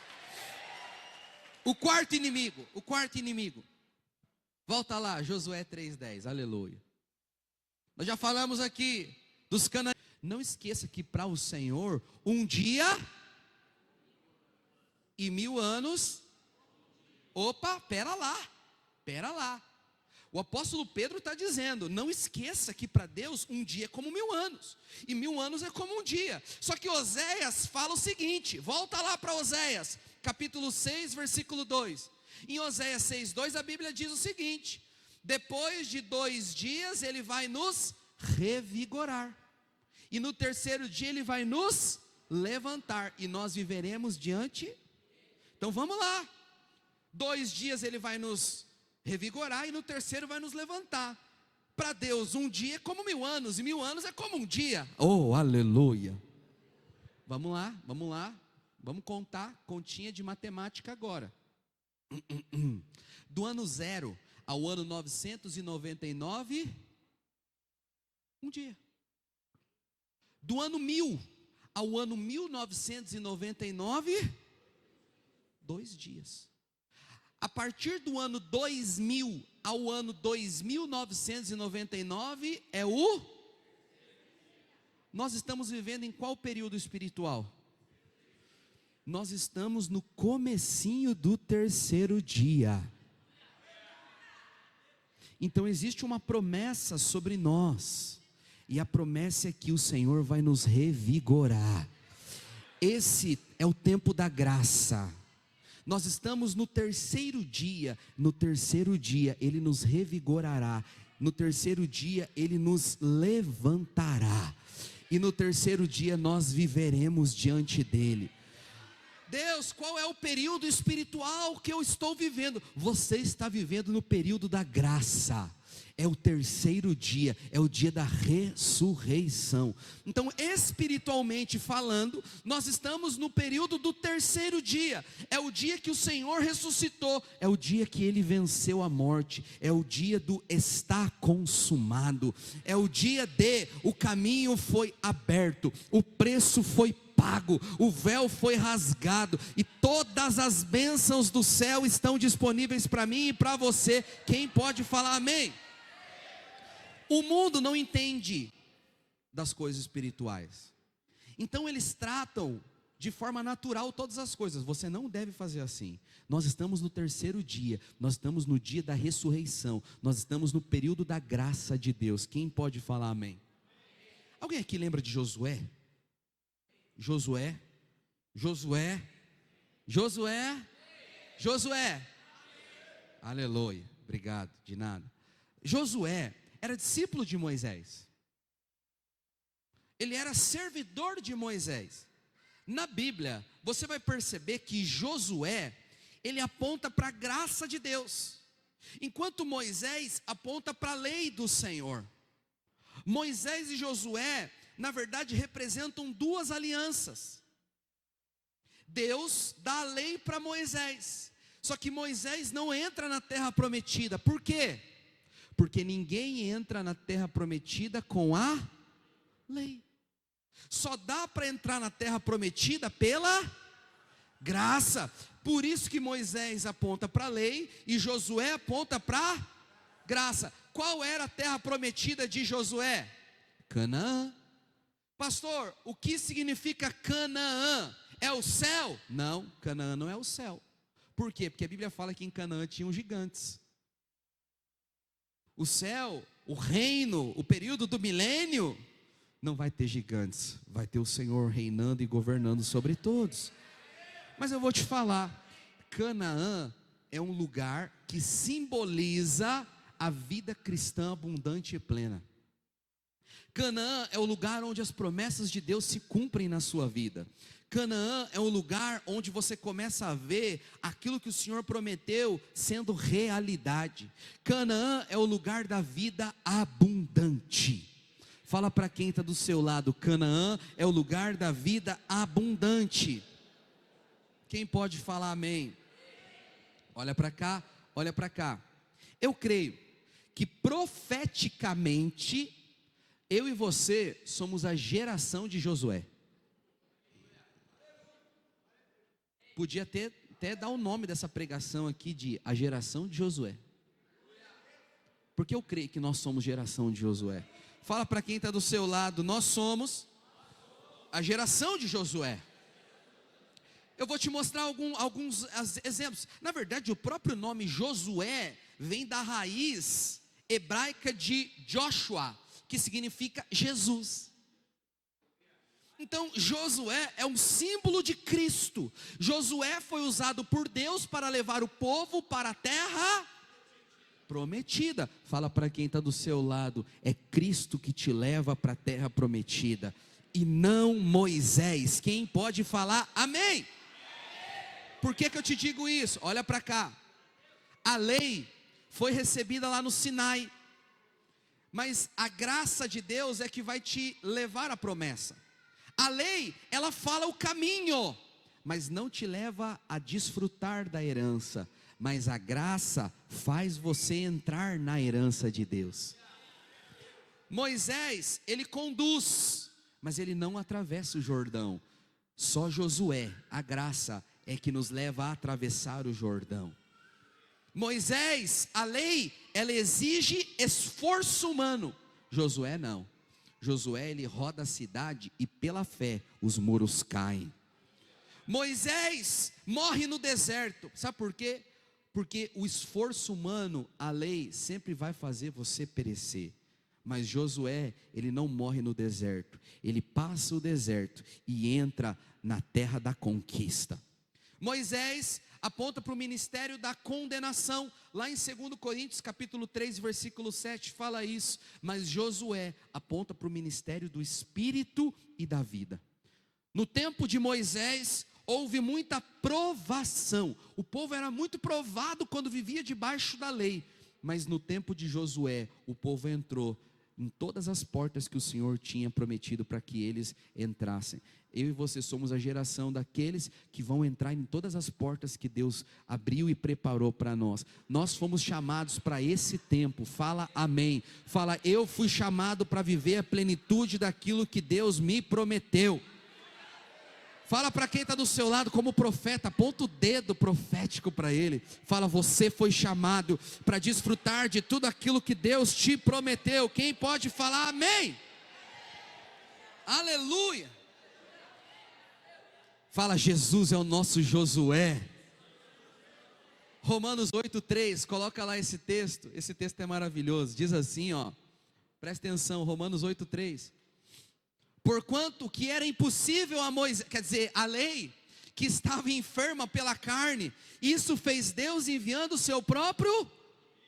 O quarto inimigo. Volta lá, Josué 3:10, aleluia. Nós já falamos aqui dos cananeus. Não esqueça que para o Senhor, um dia e 1000 anos. Opa, pera lá. O apóstolo Pedro está dizendo, não esqueça que para Deus um dia é como 1000 anos. E 1000 anos é como um dia. Só que Oséias fala o seguinte, volta lá para Oséias, capítulo 6, versículo 2. Em Oséias 6:2 a Bíblia diz o seguinte: depois de 2 dias ele vai nos revigorar, e no terceiro dia ele vai nos levantar, e nós viveremos diante. Então vamos lá, 2 dias ele vai nos revigorar, e no terceiro vai nos levantar. Para Deus um dia é como 1000 anos, e 1000 anos é como um dia. Oh, aleluia. Vamos lá, vamos contar, continha de matemática agora. Do ano 0 ao ano 999, um dia. Do ano 1000 ao ano 1999, 2 dias. A partir do ano 2000 ao ano 2999 é o... Nós estamos vivendo em qual período espiritual? Nós estamos no comecinho do terceiro dia. Então existe uma promessa sobre nós, e a promessa é que o Senhor vai nos revigorar. Esse é o tempo da graça. Nós estamos no terceiro dia. No terceiro dia Ele nos revigorará. No terceiro dia Ele nos levantará. E no terceiro dia nós viveremos diante dEle. Deus, qual é o período espiritual que eu estou vivendo? Você está vivendo no período da graça. É o terceiro dia, é o dia da ressurreição. Então, espiritualmente falando, nós estamos no período do terceiro dia. É o dia que o Senhor ressuscitou, é o dia que Ele venceu a morte, é o dia do está consumado, é o dia de o caminho foi aberto, o preço foi pago, o véu foi rasgado, e todas as bênçãos do céu estão disponíveis para mim e para você. Quem pode falar amém? O mundo não entende das coisas espirituais, então eles tratam de forma natural todas as coisas. Você não deve fazer assim. Nós estamos no terceiro dia, nós estamos no dia da ressurreição, nós estamos no período da graça de Deus. Quem pode falar amém? Alguém aqui lembra de Josué? Josué. Aleluia, obrigado, de nada. Josué era discípulo de Moisés. Ele era servidor de Moisés. Na Bíblia, você vai perceber que Josué, ele aponta para a graça de Deus, enquanto Moisés aponta para a lei do Senhor. Moisés e Josué, na verdade, representam duas alianças. Deus dá a lei para Moisés, só que Moisés não entra na terra prometida. Por quê? Porque ninguém entra na terra prometida com a lei. Só dá para entrar na terra prometida pela graça. Por isso que Moisés aponta para a lei e Josué aponta para a graça. Qual era a terra prometida de Josué? Canaã. Pastor, o que significa Canaã? É o céu? Não, Canaã não é o céu. Por quê? Porque a Bíblia fala que em Canaã tinham gigantes. O céu, o reino, o período do milênio, não vai ter gigantes, vai ter o Senhor reinando e governando sobre todos. Mas eu vou te falar, Canaã é um lugar que simboliza a vida cristã abundante e plena. Canaã é o lugar onde as promessas de Deus se cumprem na sua vida. Canaã é um lugar onde você começa a ver aquilo que o Senhor prometeu sendo realidade. Canaã é o lugar da vida abundante. Fala para quem está do seu lado, Canaã é o lugar da vida abundante. Quem pode falar amém? Olha para cá, olha para cá. Eu creio que profeticamente, eu e você somos a geração de Josué. Podia até dar o nome dessa pregação aqui de a geração de Josué. Porque eu creio que nós somos geração de Josué. Fala para quem está do seu lado, nós somos a geração de Josué. Eu vou te mostrar alguns exemplos. Na verdade, o próprio nome Josué vem da raiz hebraica de Joshua, que significa Jesus. Então Josué é um símbolo de Cristo. Josué foi usado por Deus para levar o povo para a terra prometida. Fala para quem está do seu lado, é Cristo que te leva para a terra prometida, e não Moisés. Quem pode falar amém? Por que eu te digo isso? Olha para cá, a lei foi recebida lá no Sinai, mas a graça de Deus é que vai te levar à promessa. A lei, ela fala o caminho, mas não te leva a desfrutar da herança. Mas a graça faz você entrar na herança de Deus. Moisés, ele conduz, mas ele não atravessa o Jordão. Só Josué, a graça é que nos leva a atravessar o Jordão. Moisés, a lei, ela exige esforço humano. Josué não. Josué, ele roda a cidade e pela fé os muros caem. Moisés morre no deserto. Sabe por quê? Porque o esforço humano, a lei, sempre vai fazer você perecer. Mas Josué, ele não morre no deserto. Ele passa o deserto e entra na terra da conquista. Moisés aponta para o ministério da condenação. Lá em 2 Coríntios capítulo 3, versículo 7, fala isso. Mas Josué aponta para o ministério do Espírito e da vida. No tempo de Moisés, houve muita provação. O povo era muito provado quando vivia debaixo da lei. Mas no tempo de Josué, o povo entrou em todas as portas que o Senhor tinha prometido para que eles entrassem. Eu e você somos a geração daqueles que vão entrar em todas as portas que Deus abriu e preparou para nós. Nós fomos chamados para esse tempo. Fala amém. Fala, eu fui chamado para viver a plenitude daquilo que Deus me prometeu. Fala para quem está do seu lado como profeta, aponta o dedo profético para ele. Fala, você foi chamado para desfrutar de tudo aquilo que Deus te prometeu. Quem pode falar amém? Aleluia. Fala, Jesus é o nosso Josué. Romanos 8:3, coloca lá esse texto é maravilhoso. Diz assim, ó, presta atenção, Romanos 8:3. Porquanto que era impossível a Moisés, quer dizer, a lei, que estava enferma pela carne, isso fez Deus enviando o seu próprio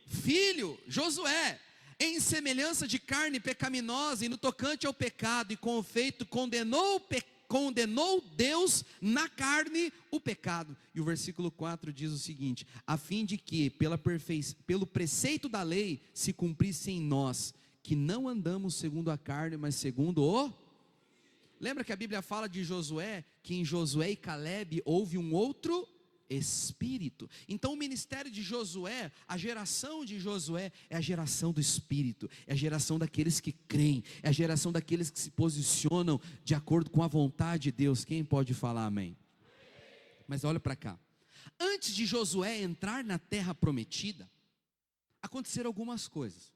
filho, Josué. em semelhança de carne pecaminosa, e no tocante ao pecado e com o feito condenou Deus na carne o pecado. E o versículo 4 diz o seguinte: a fim de que pelo preceito da lei se cumprisse em nós, que não andamos segundo a carne, mas segundo o... Lembra que a Bíblia fala de Josué, que em Josué e Calebe houve um outro Espírito. Então o ministério de Josué, a geração de Josué é a geração do Espírito, é a geração daqueles que creem, é a geração daqueles que se posicionam de acordo com a vontade de Deus. Quem pode falar amém? Mas olha para cá, antes de Josué entrar na terra prometida, aconteceram algumas coisas,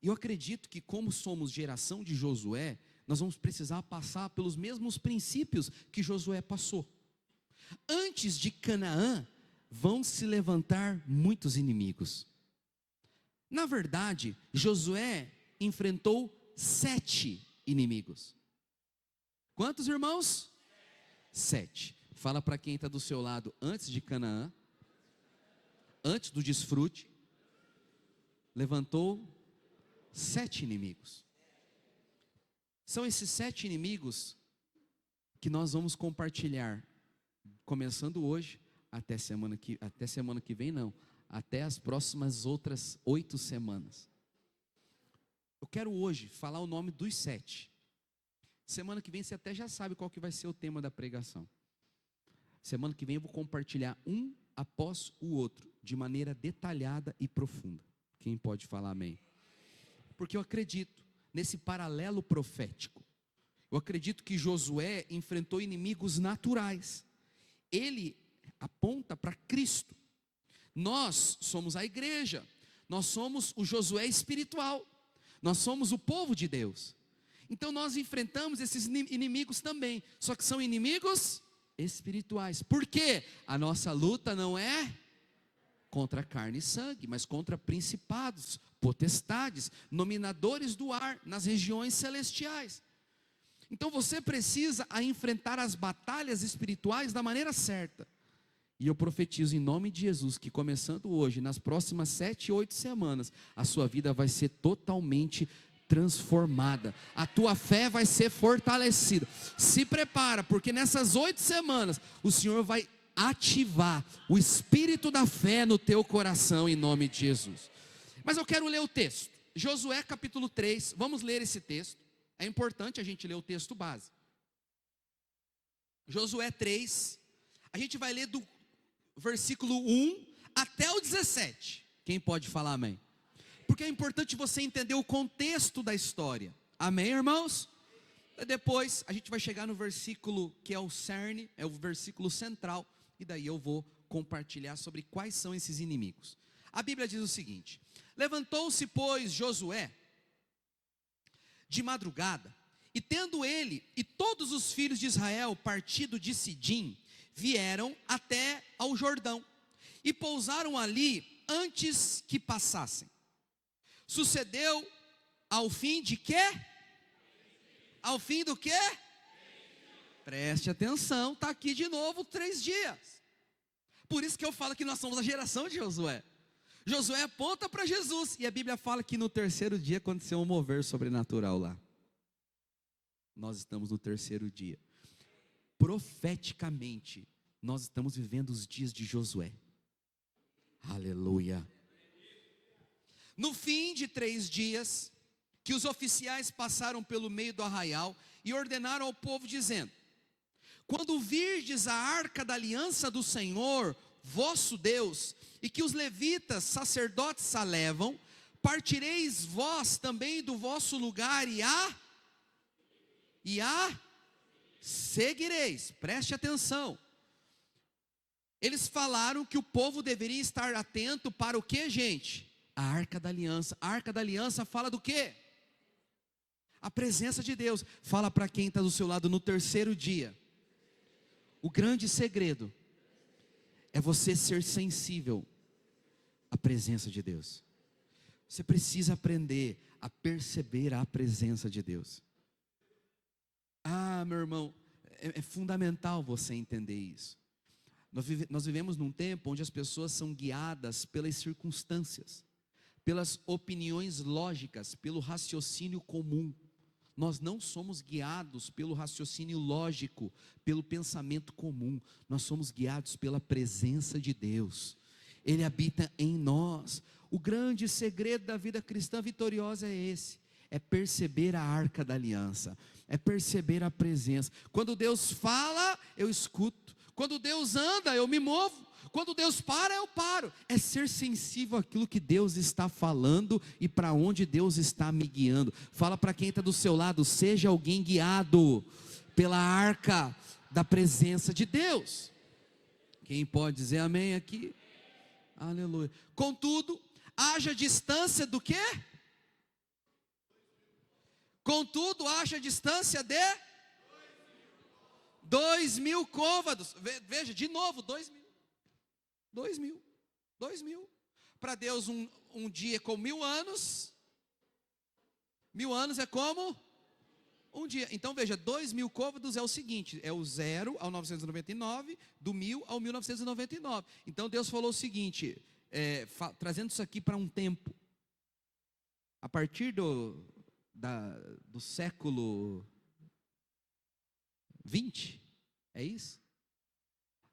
e eu acredito que como somos geração de Josué, nós vamos precisar passar pelos mesmos princípios que Josué passou. Antes de Canaã, vão se levantar muitos inimigos. Na verdade, Josué enfrentou 7 inimigos. Quantos irmãos? 7. Fala para quem está do seu lado, antes de Canaã, antes do desfrute, levantou 7 inimigos. São esses 7 inimigos que nós vamos compartilhar, começando hoje, até semana que vem não, até as próximas outras 8 semanas. Eu quero hoje falar o nome dos 7. Semana que vem você até já sabe qual que vai ser o tema da pregação. Semana que vem eu vou compartilhar um após o outro, de maneira detalhada e profunda. Quem pode falar amém? Porque eu acredito nesse paralelo profético. Eu acredito que Josué enfrentou inimigos naturais. Ele aponta para Cristo. Nós somos a igreja, nós somos o Josué espiritual, nós somos o povo de Deus. Então nós enfrentamos esses inimigos também, só que são inimigos espirituais. Por quê? A nossa luta não é contra carne e sangue, mas contra principados, potestades, dominadores do ar, nas regiões celestiais. Então você precisa enfrentar as batalhas espirituais da maneira certa. E eu profetizo em nome de Jesus que começando hoje, nas próximas 7, 8 semanas, a sua vida vai ser totalmente transformada. A tua fé vai ser fortalecida. Se prepara, porque nessas 8 semanas, o Senhor vai ativar o espírito da fé no teu coração em nome de Jesus. Mas eu quero ler o texto. Josué capítulo 3, vamos ler esse texto. É importante a gente ler o texto base. Josué 3, a gente vai ler do versículo 1 até o 17. Quem pode falar amém? Porque é importante você entender o contexto da história. Amém, irmãos? Depois a gente vai chegar no versículo que é o cerne, é o versículo central, e daí eu vou compartilhar sobre quais são esses inimigos. A Bíblia diz o seguinte: levantou-se, pois, Josué de madrugada, e tendo ele e todos os filhos de Israel partido de Sidim, vieram até ao Jordão, e pousaram ali antes que passassem. Sucedeu ao fim de quê? Ao fim do quê? Preste atenção, está aqui de novo 3 dias. Por isso que eu falo que nós somos a geração de Josué. Josué aponta para Jesus, e a Bíblia fala que no 3º dia aconteceu um mover sobrenatural lá. Nós estamos no 3º dia. Profeticamente, nós estamos vivendo os dias de Josué. Aleluia. No fim de 3 dias, que os oficiais passaram pelo meio do arraial e ordenaram ao povo dizendo: quando virdes a arca da aliança do Senhor, vosso Deus, e que os levitas, sacerdotes a levam, partireis vós também do vosso lugar e a seguireis. Preste atenção. Eles falaram que o povo deveria estar atento para o que, gente? A arca da aliança. A arca da aliança fala do quê? A presença de Deus. Fala para quem está do seu lado: no 3º dia, o grande segredo é você ser sensível à presença de Deus. Você precisa aprender a perceber a presença de Deus. Ah, meu irmão, é fundamental você entender isso. Nós vivemos num tempo onde as pessoas são guiadas pelas circunstâncias, pelas opiniões lógicas, pelo raciocínio comum. Nós não somos guiados pelo raciocínio lógico, pelo pensamento comum. Nós somos guiados pela presença de Deus. Ele habita em nós. O grande segredo da vida cristã vitoriosa é esse: é perceber a arca da aliança, é perceber a presença. Quando Deus fala, eu escuto. Quando Deus anda, eu me movo. Quando Deus para, eu paro. É ser sensível àquilo que Deus está falando e para onde Deus está me guiando. Fala para quem está do seu lado: seja alguém guiado pela arca da presença de Deus. Quem pode dizer amém aqui? Aleluia. Contudo, haja distância do quê? Contudo, haja distância de 2.000 côvados. Veja, de novo, 2.000. 2.000. Para Deus um dia é como 1.000 anos. 1.000 anos é como um dia. Então veja, 2.000 côvados é o seguinte: é o 0 ao 999, do 1.000 ao 1999. Então Deus falou o seguinte, trazendo isso aqui para um tempo. A partir do século 20, é isso?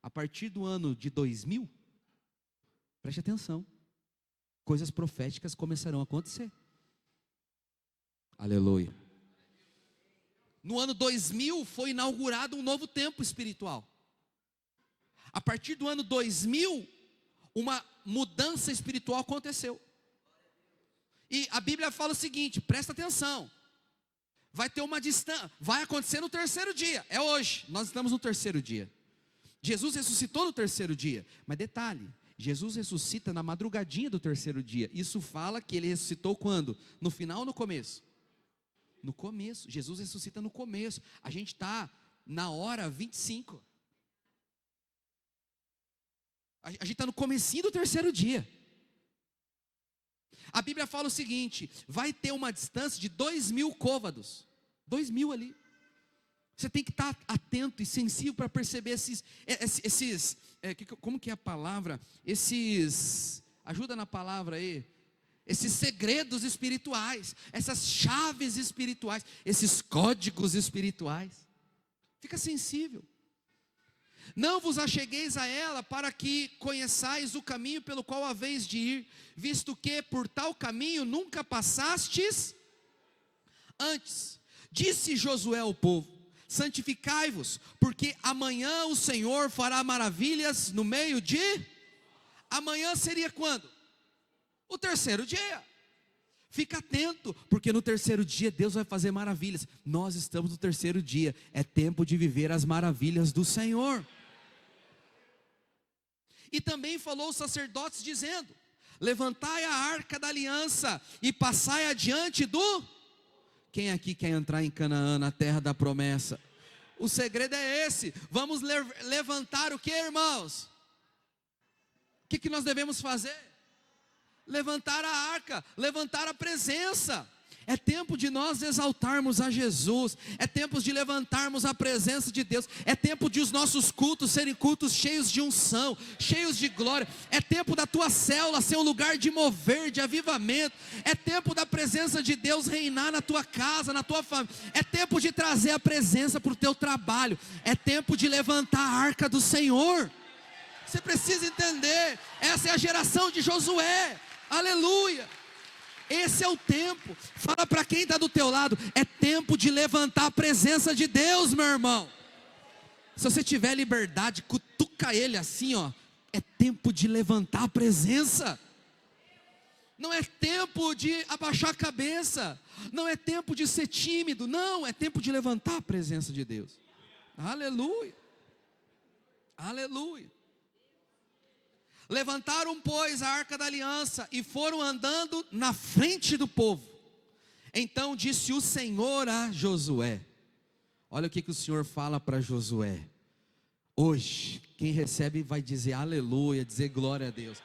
A partir do ano de 2000, preste atenção, coisas proféticas começarão a acontecer. Aleluia. No ano 2000 foi inaugurado um novo tempo espiritual. A partir do ano 2000, uma mudança espiritual aconteceu. E a Bíblia fala o seguinte, presta atenção: vai ter uma distância, vai acontecer no terceiro dia, é hoje, nós estamos no terceiro dia. Jesus ressuscitou no terceiro dia, mas detalhe, Jesus ressuscita na madrugadinha do terceiro dia. Isso fala que ele ressuscitou quando? No final ou no começo? No começo. Jesus ressuscita no começo. A gente está na hora 25. A gente está no comecinho do terceiro dia. A Bíblia fala o seguinte: vai ter uma distância de 2.000 côvados. 2.000 ali. Você tem que estar atento e sensível para perceber como que é a palavra? Ajuda na palavra aí. Esses segredos espirituais, essas chaves espirituais, esses códigos espirituais. Fica sensível. Não vos achegueis a ela para que conheçais o caminho pelo qual haveis de ir, visto que por tal caminho nunca passastes antes. Disse Josué ao povo: santificai-vos, porque amanhã o Senhor fará maravilhas no meio de... Amanhã seria quando? O terceiro dia. Fica atento, porque no terceiro dia Deus vai fazer maravilhas. Nós estamos no terceiro dia, é tempo de viver as maravilhas do Senhor. E também falou os sacerdotes dizendo: levantai a arca da aliança e passai adiante do... Quem aqui quer entrar em Canaã, na terra da promessa? O segredo é esse. Vamos levantar o que, irmãos? O que nós devemos fazer? Levantar a arca, levantar a presença. É tempo de nós exaltarmos a Jesus. É tempo de levantarmos a presença de Deus. É tempo de os nossos cultos serem cultos cheios de unção, cheios de glória. É tempo da tua célula ser um lugar de mover, de avivamento. É tempo da presença de Deus reinar na tua casa, na tua família. É tempo de trazer a presença para o teu trabalho. É tempo de levantar a arca do Senhor. Você precisa entender. Essa é a geração de Josué. Aleluia. Esse é o tempo. Fala para quem está do teu lado: é tempo de levantar a presença de Deus, meu irmão. Se você tiver liberdade, cutuca ele assim, ó. É tempo de levantar a presença. Não é tempo de abaixar a cabeça. Não é tempo de ser tímido. Não, é tempo de levantar a presença de Deus. Aleluia. Aleluia. Levantaram, pois, a arca da aliança e foram andando na frente do povo. Então disse o Senhor a Josué. Olha o que o Senhor fala para Josué. Hoje, quem recebe vai dizer aleluia, dizer glória a Deus.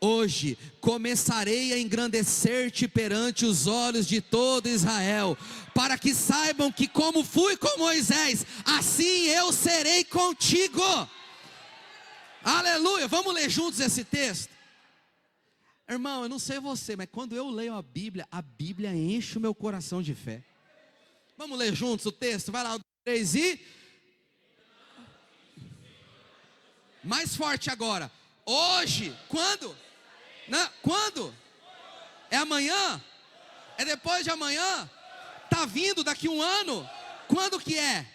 Hoje começarei a engrandecer-te perante os olhos de todo Israel, para que saibam que como fui com Moisés, assim eu serei contigo. Aleluia, vamos ler juntos esse texto. Irmão, eu não sei você, mas quando eu leio a Bíblia enche o meu coração de fé. Vamos ler juntos o texto? Vai lá, 3 e... Mais forte agora. Hoje, quando? Quando? É amanhã? É depois de amanhã? Está vindo daqui um ano? Quando que é?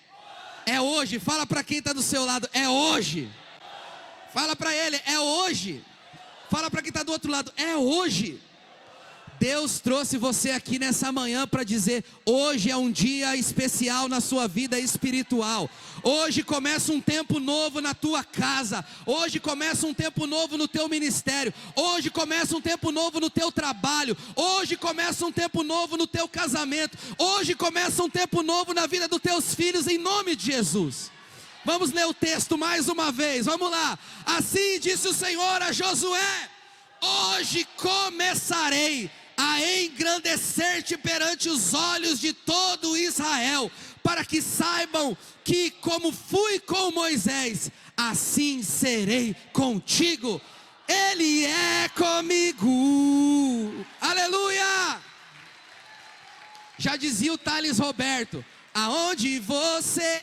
É hoje. Fala para quem está do seu lado, é hoje. Fala para ele, é hoje. Fala para quem está do outro lado, é hoje. Deus trouxe você aqui nessa manhã para dizer: hoje é um dia especial na sua vida espiritual. Hoje começa um tempo novo na tua casa. Hoje começa um tempo novo no teu ministério. Hoje começa um tempo novo no teu trabalho. Hoje começa um tempo novo no teu casamento. Hoje começa um tempo novo na vida dos teus filhos, em nome de Jesus. Vamos ler o texto mais uma vez, vamos lá. Assim disse o Senhor a Josué: hoje começarei a engrandecer-te perante os olhos de todo Israel, para que saibam que como fui com Moisés, assim serei contigo. Ele é comigo. Aleluia! Já dizia o Thales Roberto: aonde você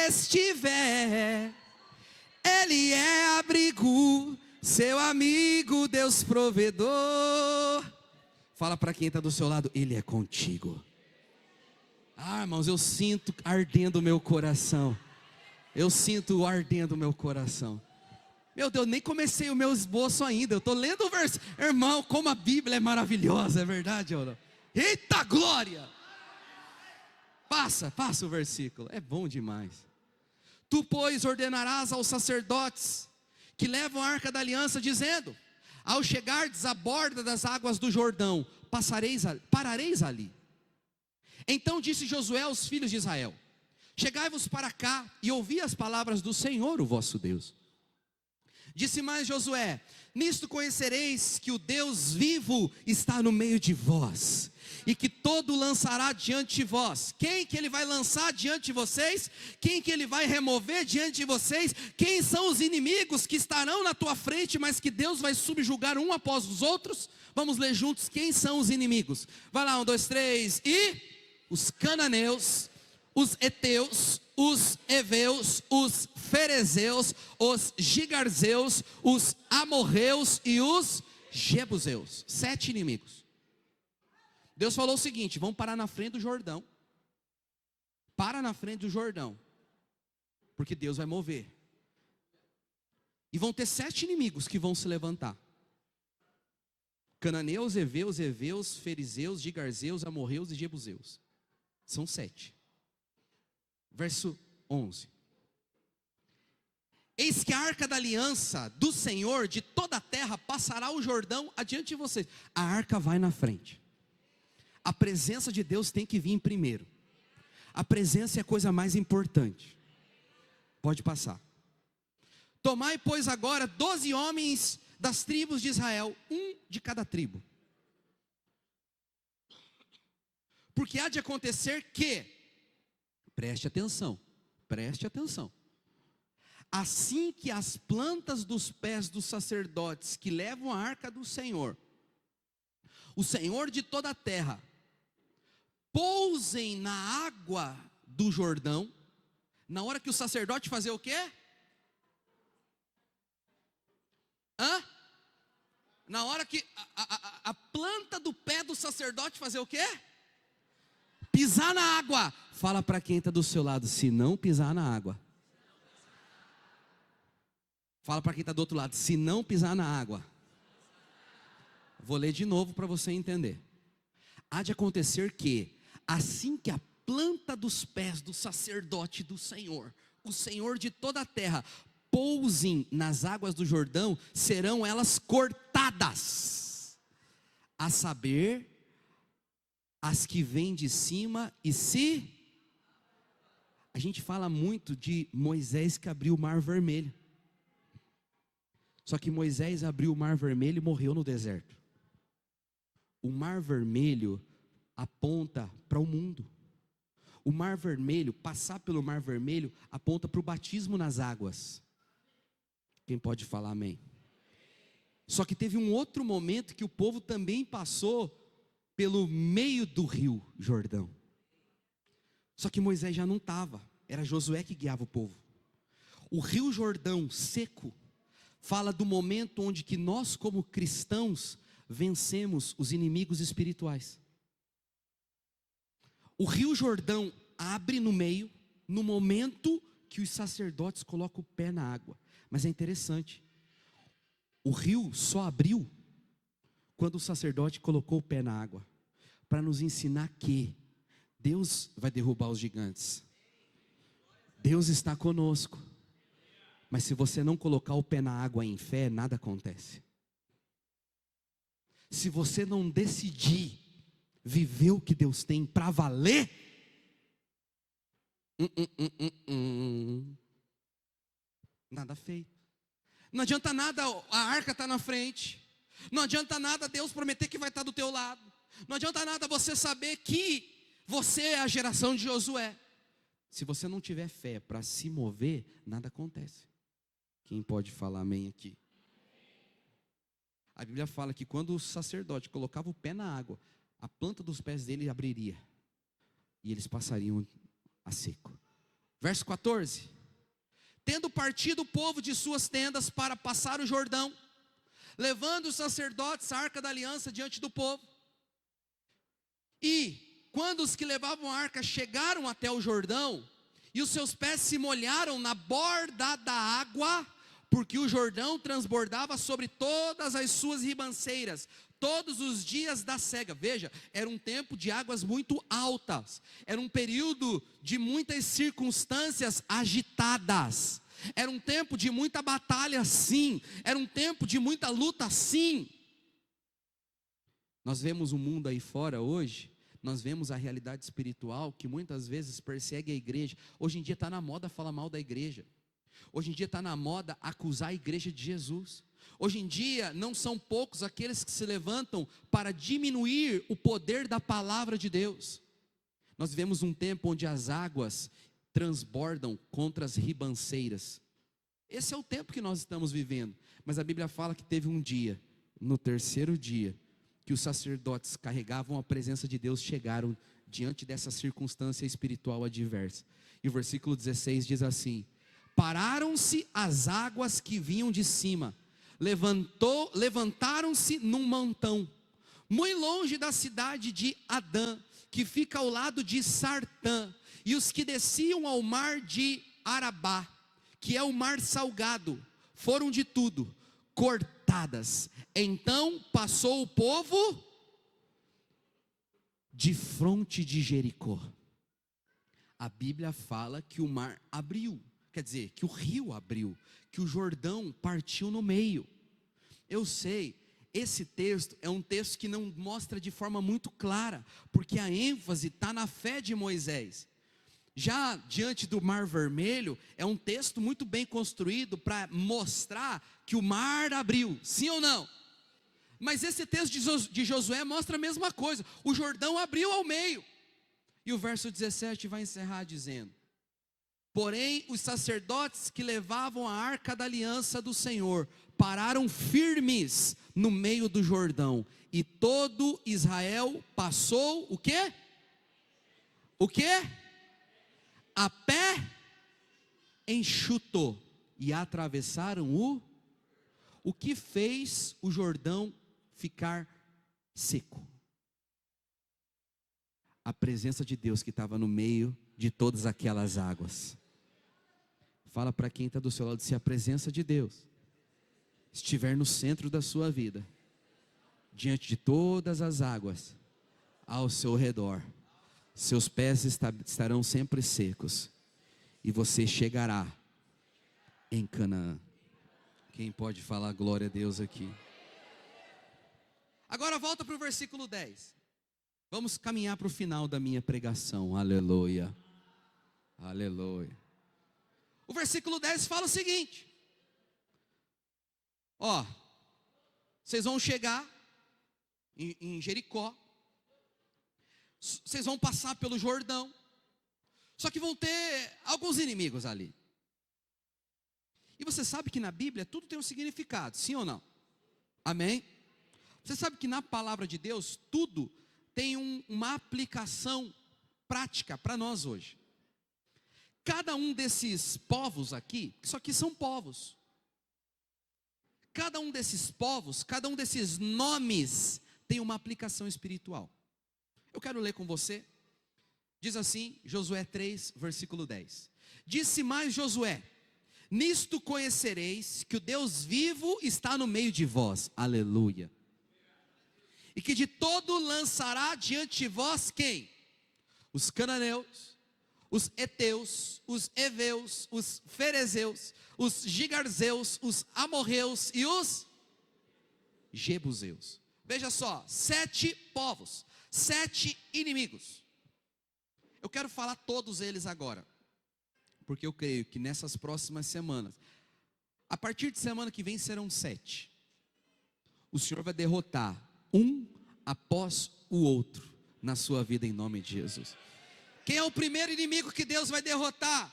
estiver, Ele é abrigo, seu amigo, Deus provedor. Fala para quem está do seu lado, Ele é contigo. Ah, irmãos, eu sinto ardendo o meu coração. Eu sinto ardendo o meu coração. Meu Deus, nem comecei o meu esboço ainda. Eu estou lendo o verso. Irmão, como a Bíblia é maravilhosa, é verdade ou não? Eita glória! Passa o versículo, é bom demais. Tu, pois, ordenarás aos sacerdotes que levam a arca da aliança, dizendo: ao chegardes à borda das águas do Jordão, parareis ali. Então disse Josué aos filhos de Israel: chegai-vos para cá e ouvi as palavras do Senhor, o vosso Deus. Disse mais Josué: nisto conhecereis que o Deus vivo está no meio de vós, e que todo lançará diante de vós. Quem que ele vai lançar diante de vocês? Quem que ele vai remover diante de vocês? Quem são os inimigos que estarão na tua frente, mas que Deus vai subjugar um após os outros? Vamos ler juntos quem são os inimigos. Vai lá, 1, 2, 3, e... os cananeus, os heteus, os heveus, os ferezeus, os gigarzeus, os amorreus e os jebuseus. 7 inimigos. Deus falou o seguinte: vão parar na frente do Jordão. Para na frente do Jordão, porque Deus vai mover. E vão ter 7 inimigos que vão se levantar: cananeus, heveus, fariseus, gigarzeus, amorreus e jebuseus. São 7. Verso 11: eis que a arca da aliança do Senhor de toda a terra passará o Jordão adiante de vocês. A arca vai na frente. A presença de Deus tem que vir em primeiro. A presença é a coisa mais importante. Pode passar. Tomai, pois, agora 12 homens das tribos de Israel, um de cada tribo. Porque há de acontecer que, preste atenção, assim que as plantas dos pés dos sacerdotes que levam a arca do Senhor, o Senhor de toda a terra, pousem na água do Jordão, na hora que o sacerdote fazer o quê? Na hora que a planta do pé do sacerdote fazer o quê? Pisar na água. Fala para quem está do seu lado: se não pisar na água. Fala para quem está do outro lado: se não pisar na água. Vou ler de novo para você entender. Há de acontecer que, assim que a planta dos pés do sacerdote do Senhor, o Senhor de toda a terra, pousem nas águas do Jordão, serão elas cortadas, a saber, as que vêm de cima e se... A gente fala muito de Moisés que abriu o mar vermelho. Só que Moisés abriu o mar vermelho e morreu no deserto. O mar vermelho aponta para o mundo. O mar vermelho, passar pelo mar vermelho, aponta para o batismo nas águas. Quem pode falar amém? Só que teve um outro momento que o povo também passou pelo meio do rio Jordão. Só que Moisés já não estava, era Josué que guiava o povo. O rio Jordão seco fala do momento onde que nós como cristãos vencemos os inimigos espirituais. O rio Jordão abre no meio, no momento que os sacerdotes colocam o pé na água. Mas é interessante, o rio só abriu quando o sacerdote colocou o pé na água, para nos ensinar que Deus vai derrubar os gigantes. Deus está conosco. Mas se você não colocar o pé na água em fé, nada acontece. Se você não decidir viver o que Deus tem para valer, nada feito. Não adianta nada a arca estar na frente. Não adianta nada Deus prometer que vai estar do teu lado. Não adianta nada você saber que você é a geração de Josué. Se você não tiver fé para se mover, nada acontece. Quem pode falar amém aqui? A Bíblia fala que quando o sacerdote colocava o pé na água, a planta dos pés dele abriria, e eles passariam a seco. Verso 14: tendo partido o povo de suas tendas para passar o Jordão, levando os sacerdotes a arca da aliança diante do povo, e quando os que levavam a arca chegaram até o Jordão, e os seus pés se molharam na borda da água, porque o Jordão transbordava sobre todas as suas ribanceiras, todos os dias da cega. Veja, era um tempo de águas muito altas, era um período de muitas circunstâncias agitadas, era um tempo de muita batalha sim, era um tempo de muita luta sim. Nós vemos o mundo aí fora hoje, nós vemos a realidade espiritual que muitas vezes persegue a igreja. Hoje em dia está na moda falar mal da igreja. Hoje em dia está na moda acusar a igreja de Jesus. Hoje em dia não são poucos aqueles que se levantam para diminuir o poder da palavra de Deus. Nós vivemos um tempo onde as águas transbordam contra as ribanceiras. Esse é o tempo que nós estamos vivendo. Mas a Bíblia fala que teve um dia, no terceiro dia, que os sacerdotes carregavam a presença de Deus, chegaram diante dessa circunstância espiritual adversa. E o versículo 16 diz assim: pararam-se as águas que vinham de cima, levantaram-se num montão, muito longe da cidade de Adã, que fica ao lado de Sartã, e os que desciam ao mar de Arabá, que é o mar salgado, foram de tudo cortadas. Então passou o povo de fronte de Jericó. A Bíblia fala que o mar abriu, quer dizer, que o rio abriu, que o Jordão partiu no meio. Eu sei, esse texto é um texto que não mostra de forma muito clara, porque a ênfase está na fé de Moisés. Já diante do Mar Vermelho, é um texto muito bem construído para mostrar que o mar abriu, sim ou não? Mas esse texto de Josué mostra a mesma coisa, o Jordão abriu ao meio. E o verso 17 vai encerrar dizendo: porém os sacerdotes que levavam a arca da aliança do Senhor pararam firmes no meio do Jordão, e todo Israel passou o quê? O quê? A pé enxuto, e atravessaram o que fez o Jordão ficar seco? A presença de Deus que estava no meio de todas aquelas águas. Fala para quem está do seu lado: se a presença de Deus estiver no centro da sua vida, diante de todas as águas ao seu redor, seus pés estarão sempre secos, e você chegará em Canaã. Quem pode falar glória a Deus aqui? Agora volta para o versículo 10. Vamos caminhar para o final da minha pregação. Aleluia, aleluia. O versículo 10 fala o seguinte: ó, vocês vão chegar em Jericó, vocês vão passar pelo Jordão, só que vão ter alguns inimigos ali. E você sabe que na Bíblia tudo tem um significado, sim ou não? Amém? Você sabe que na palavra de Deus, tudo tem uma aplicação prática para nós hoje. Cada um desses povos aqui, isso aqui são povos. Cada um desses povos, cada um desses nomes tem uma aplicação espiritual. Eu quero ler com você. Diz assim, Josué 3, versículo 10. Disse mais Josué: nisto conhecereis que o Deus vivo está no meio de vós. Aleluia. E que de todo lançará diante de vós quem? Os cananeus, os heteus, os heveus, os ferezeus, os gigarzeus, os amorreus e os jebuseus. Veja só, 7 povos, 7 inimigos. Eu quero falar todos eles agora, porque eu creio que nessas próximas semanas, a partir de semana que vem serão 7. O Senhor vai derrotar um após o outro na sua vida em nome de Jesus. Quem é o primeiro inimigo que Deus vai derrotar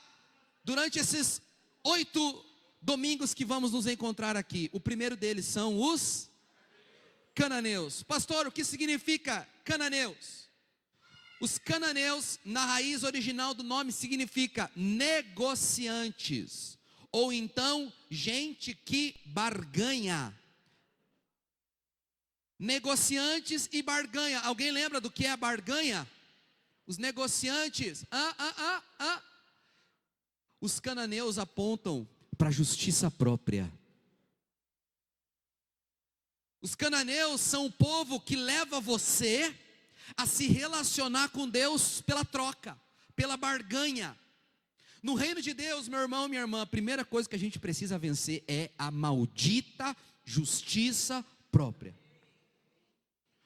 durante esses 8 domingos que vamos nos encontrar aqui? O primeiro deles são os cananeus. Pastor, o que significa cananeus? Os cananeus, na raiz original do nome, significa negociantes, ou então gente que barganha. Negociantes e barganha. Alguém lembra do que é a barganha? Os negociantes. Os cananeus apontam para a justiça própria. Os cananeus são o povo que leva você a se relacionar com Deus pela troca, pela barganha. No reino de Deus, meu irmão, minha irmã, a primeira coisa que a gente precisa vencer é a maldita justiça própria.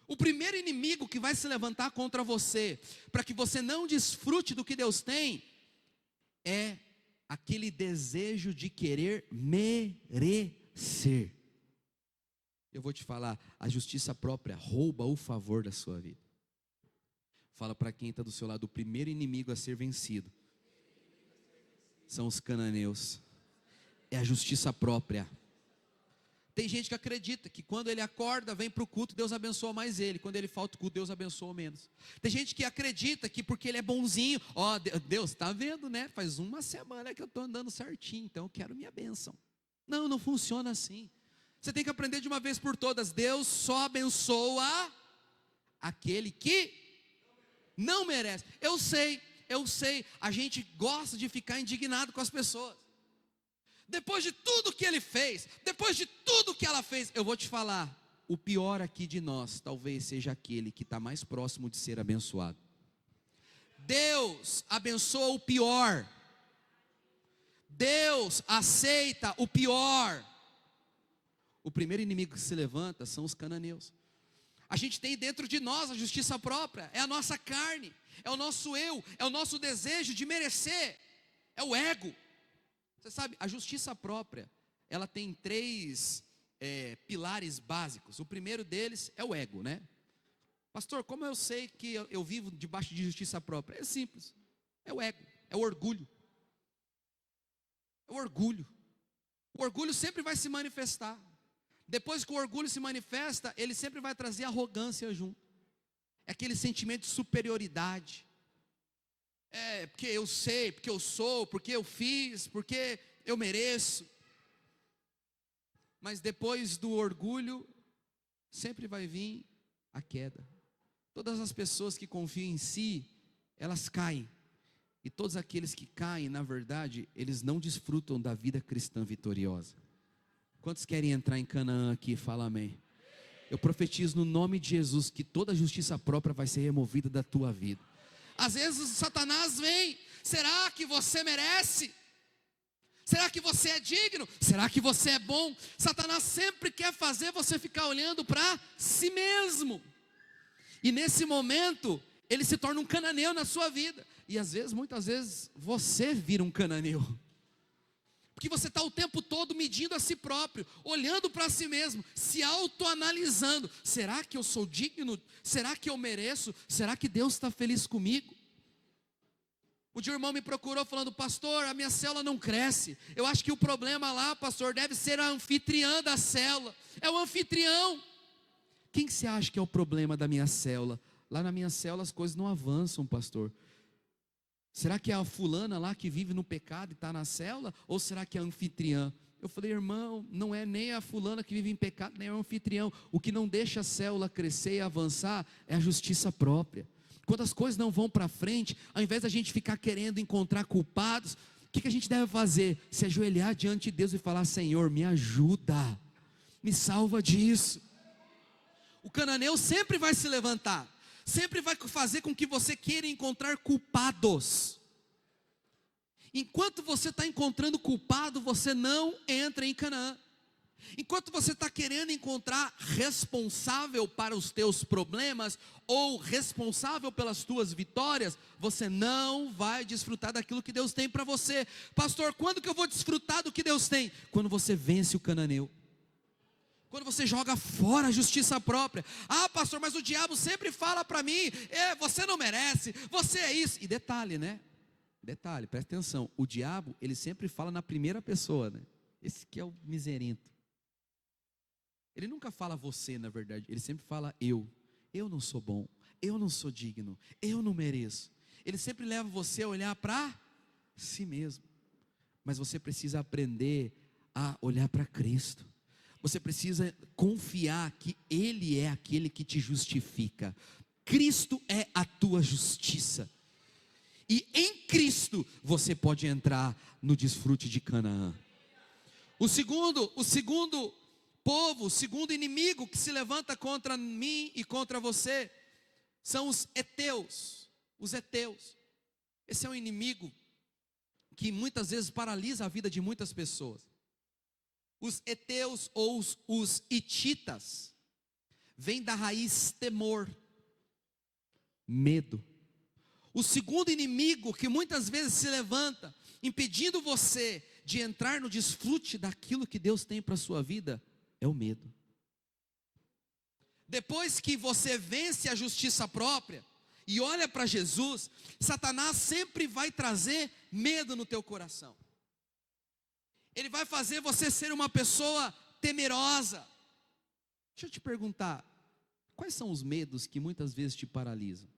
O primeiro inimigo que vai se levantar contra você, para que você não desfrute do que Deus tem, é aquele desejo de querer merecer. Eu vou te falar, a justiça própria rouba o favor da sua vida. Fala para quem está do seu lado, o primeiro inimigo a ser vencido são os cananeus, é a justiça própria. Tem gente que acredita que quando ele acorda, vem para o culto, Deus abençoa mais ele. Quando ele falta o culto, Deus abençoa menos. Tem gente que acredita que porque ele é bonzinho, Deus está vendo, né? Faz uma semana que eu estou andando certinho, então eu quero minha bênção. Não, não funciona assim. Você tem que aprender de uma vez por todas, Deus só abençoa aquele que não merece. Eu sei, a gente gosta de ficar indignado com as pessoas. Depois de tudo que ele fez, depois de tudo que ela fez, eu vou te falar, o pior aqui de nós, talvez seja aquele que está mais próximo de ser abençoado. Deus abençoa o pior. Deus aceita o pior. O primeiro inimigo que se levanta são os cananeus. A gente tem dentro de nós a justiça própria, é a nossa carne, é o nosso eu, é o nosso desejo de merecer, é o ego. Você sabe, a justiça própria, ela tem 3 pilares básicos. O primeiro deles é o ego, né? Pastor, como eu sei que eu vivo debaixo de justiça própria? É simples, é o ego, é o orgulho. É o orgulho. O orgulho sempre vai se manifestar. Depois que o orgulho se manifesta, ele sempre vai trazer arrogância junto. É aquele sentimento de superioridade. É porque eu sei, porque eu sou, porque eu fiz, porque eu mereço. Mas depois do orgulho, sempre vai vir a queda. Todas as pessoas que confiam em si, elas caem. E todos aqueles que caem, na verdade, eles não desfrutam da vida cristã vitoriosa. Quantos querem entrar em Canaã aqui? Fala amém. Eu profetizo no nome de Jesus que toda justiça própria vai ser removida da tua vida. Às vezes Satanás vem, será que você merece? Será que você é digno? Será que você é bom? Satanás sempre quer fazer você ficar olhando para si mesmo. E nesse momento, ele se torna um cananeu na sua vida. E às vezes, muitas vezes, você vira um cananeu. Porque você está o tempo todo medindo a si próprio, olhando para si mesmo, se autoanalisando. Será que eu sou digno? Será que eu mereço? Será que Deus está feliz comigo? Um dia o irmão me procurou falando: pastor, a minha célula não cresce. Eu acho que o problema lá, pastor, deve ser a anfitriã da célula. É o anfitrião. Quem que você acha que é o problema da minha célula? Lá na minha célula as coisas não avançam, pastor. Será que é a fulana lá que vive no pecado e está na célula? Ou será que é a anfitriã? Eu falei: irmão, não é nem a fulana que vive em pecado, nem o anfitrião. O que não deixa a célula crescer e avançar é a justiça própria. Quando as coisas não vão para frente, ao invés da gente ficar querendo encontrar culpados, o que a gente deve fazer? Se ajoelhar diante de Deus e falar: Senhor, me ajuda, me salva disso. O cananeu sempre vai se levantar, sempre vai fazer com que você queira encontrar culpados. Enquanto você está encontrando culpado, você não entra em Canaã. Enquanto você está querendo encontrar responsável para os teus problemas, ou responsável pelas tuas vitórias, você não vai desfrutar daquilo que Deus tem para você. Pastor, quando que eu vou desfrutar do que Deus tem? Quando você vence o cananeu. Quando você joga fora a justiça própria. Ah, pastor, mas o diabo sempre fala para mim: você não merece, você é isso. E detalhe, né? Detalhe, presta atenção. O diabo, ele sempre fala na primeira pessoa, né? Esse que é o miserento. Ele nunca fala você, na verdade. Ele sempre fala eu. Eu não sou bom, eu não sou digno, eu não mereço. Ele sempre leva você a olhar para si mesmo. Mas você precisa aprender a olhar para Cristo. Você precisa confiar que Ele é aquele que te justifica. Cristo é a tua justiça. E em Cristo você pode entrar no desfrute de Canaã. O segundo povo, o segundo inimigo que se levanta contra mim e contra você, são os heteus. Os heteus. Esse é um inimigo que muitas vezes paralisa a vida de muitas pessoas. Os heteus ou os hititas vêm da raiz temor, medo. O segundo inimigo que muitas vezes se levanta, impedindo você de entrar no desfrute daquilo que Deus tem para a sua vida, é o medo. Depois que você vence a justiça própria e olha para Jesus, Satanás sempre vai trazer medo no teu coração. Ele vai fazer você ser uma pessoa temerosa. Deixa eu te perguntar, quais são os medos que muitas vezes te paralisam?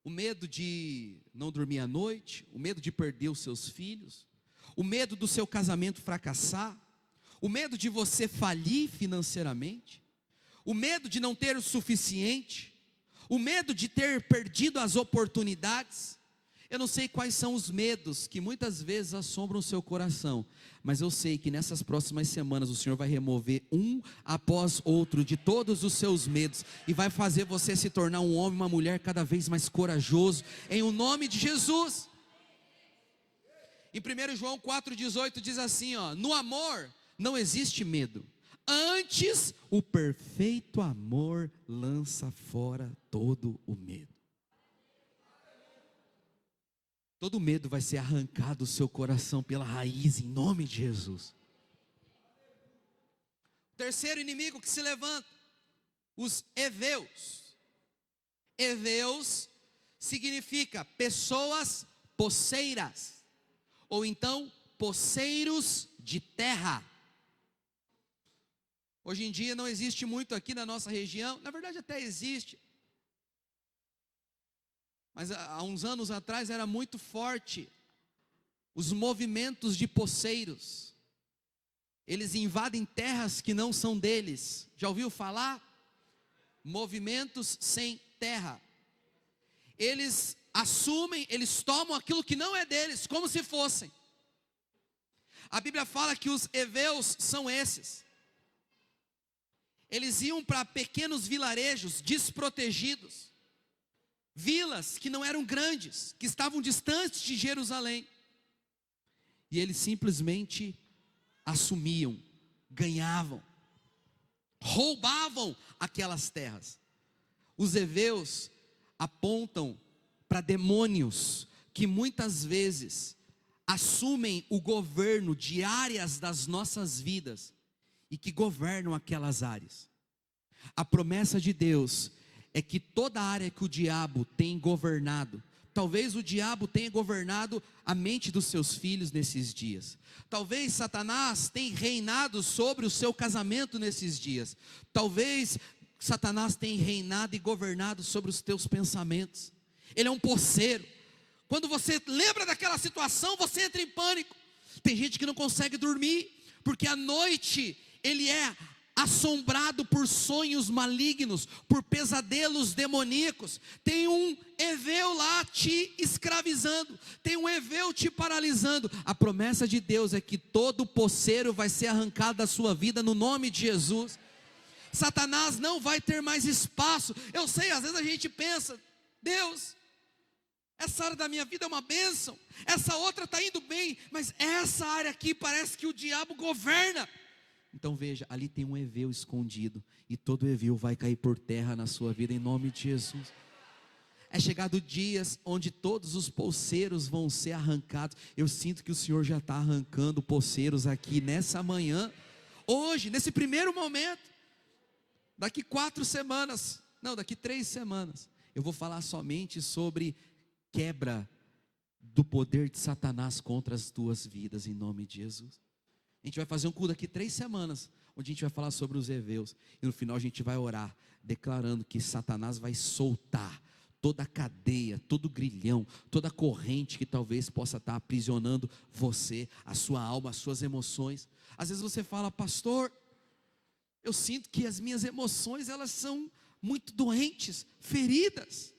O medo de não dormir à noite, o medo de perder os seus filhos, o medo do seu casamento fracassar, o medo de você falir financeiramente, o medo de não ter o suficiente, o medo de ter perdido as oportunidades. Eu não sei quais são os medos que muitas vezes assombram o seu coração, mas eu sei que nessas próximas semanas o Senhor vai remover um após outro de todos os seus medos e vai fazer você se tornar um homem, uma mulher cada vez mais corajoso, em o nome de Jesus. Em 1 João 4,18 diz assim, no amor não existe medo, antes o perfeito amor lança fora todo o medo. Todo medo vai ser arrancado do seu coração pela raiz, em nome de Jesus. Terceiro inimigo que se levanta, os heveus. Heveus significa pessoas posseiras, ou então posseiros de terra. Hoje em dia não existe muito aqui na nossa região, na verdade até existe. Mas há uns anos atrás era muito forte os movimentos de posseiros. Eles invadem terras que não são deles. Já ouviu falar? Movimentos sem terra. Eles assumem, eles tomam aquilo que não é deles, como se fossem. A Bíblia fala que os heveus são esses. Eles iam para pequenos vilarejos desprotegidos. Vilas que não eram grandes, que estavam distantes de Jerusalém. E eles simplesmente assumiam, ganhavam, roubavam aquelas terras. Os heveus apontam para demônios que muitas vezes assumem o governo de áreas das nossas vidas e que governam aquelas áreas. A promessa de Deus é que toda área que o diabo tem governado, talvez o diabo tenha governado a mente dos seus filhos nesses dias. Talvez Satanás tenha reinado sobre o seu casamento nesses dias. Talvez Satanás tenha reinado e governado sobre os teus pensamentos. Ele é um posseiro. Quando você lembra daquela situação, você entra em pânico. Tem gente que não consegue dormir, porque à noite ele é assombrado por sonhos malignos, por pesadelos demoníacos. Tem um Eveu lá te escravizando, tem um Eveu te paralisando. A promessa de Deus é que todo posseiro vai ser arrancado da sua vida no nome de Jesus. Satanás não vai ter mais espaço. Eu sei, às vezes a gente pensa: Deus, essa área da minha vida é uma bênção, essa outra está indo bem, mas essa área aqui parece que o diabo governa. Então veja, ali tem um Eveu escondido, e todo Eveu vai cair por terra na sua vida em nome de Jesus. É chegado dias onde todos os poceiros vão ser arrancados. Eu sinto que o Senhor já está arrancando poceiros aqui nessa manhã, hoje, nesse primeiro momento. Daqui 3 semanas, eu vou falar somente sobre quebra do poder de Satanás contra as tuas vidas em nome de Jesus. A gente vai fazer um culto daqui 3 semanas, onde a gente vai falar sobre os Eveus, e no final a gente vai orar, declarando que Satanás vai soltar toda a cadeia, todo o grilhão, toda a corrente que talvez possa estar aprisionando você, a sua alma, as suas emoções. Às vezes você fala: pastor, eu sinto que as minhas emoções, elas são muito doentes, feridas.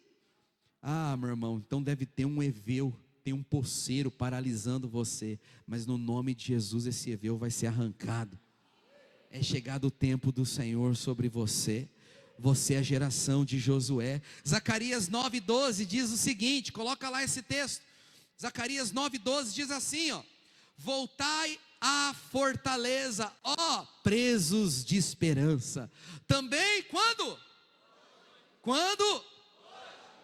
Ah, meu irmão, então deve ter um Eveu, tem um posseiro paralisando você, mas no nome de Jesus esse Eveu vai ser arrancado. É chegado o tempo do Senhor sobre você. Você é a geração de Josué. Zacarias 9:12 diz o seguinte, coloca lá esse texto. Zacarias 9:12 diz assim, ó: voltai à fortaleza, ó presos de esperança. Também quando?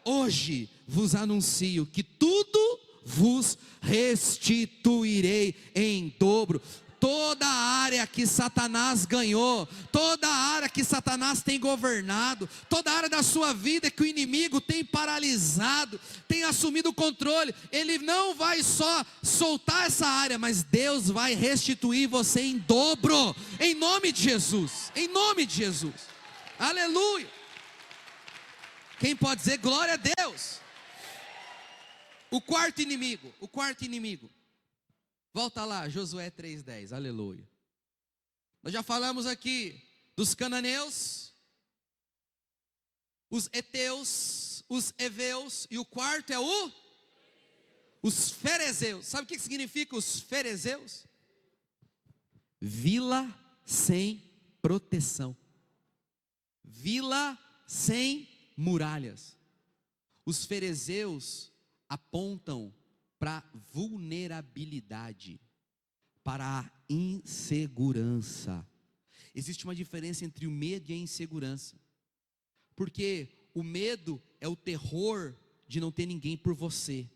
Hoje vos anuncio que tudo vos restituirei em dobro. Toda a área que Satanás ganhou, toda a área que Satanás tem governado, toda a área da sua vida que o inimigo tem paralisado, tem assumido o controle, ele não vai só soltar essa área, mas Deus vai restituir você em dobro, em nome de Jesus, em nome de Jesus, aleluia. Quem pode dizer glória a Deus? O quarto inimigo, volta lá, Josué 3:10, aleluia. Nós já falamos aqui dos cananeus, os heteus, os heveus, e o quarto é os ferezeus. Sabe o que significa os ferezeus? Vila sem proteção, vila sem muralhas. Os ferezeus apontam para vulnerabilidade, para a insegurança. Existe uma diferença entre o medo e a insegurança, porque o medo é o terror de não ter ninguém por você.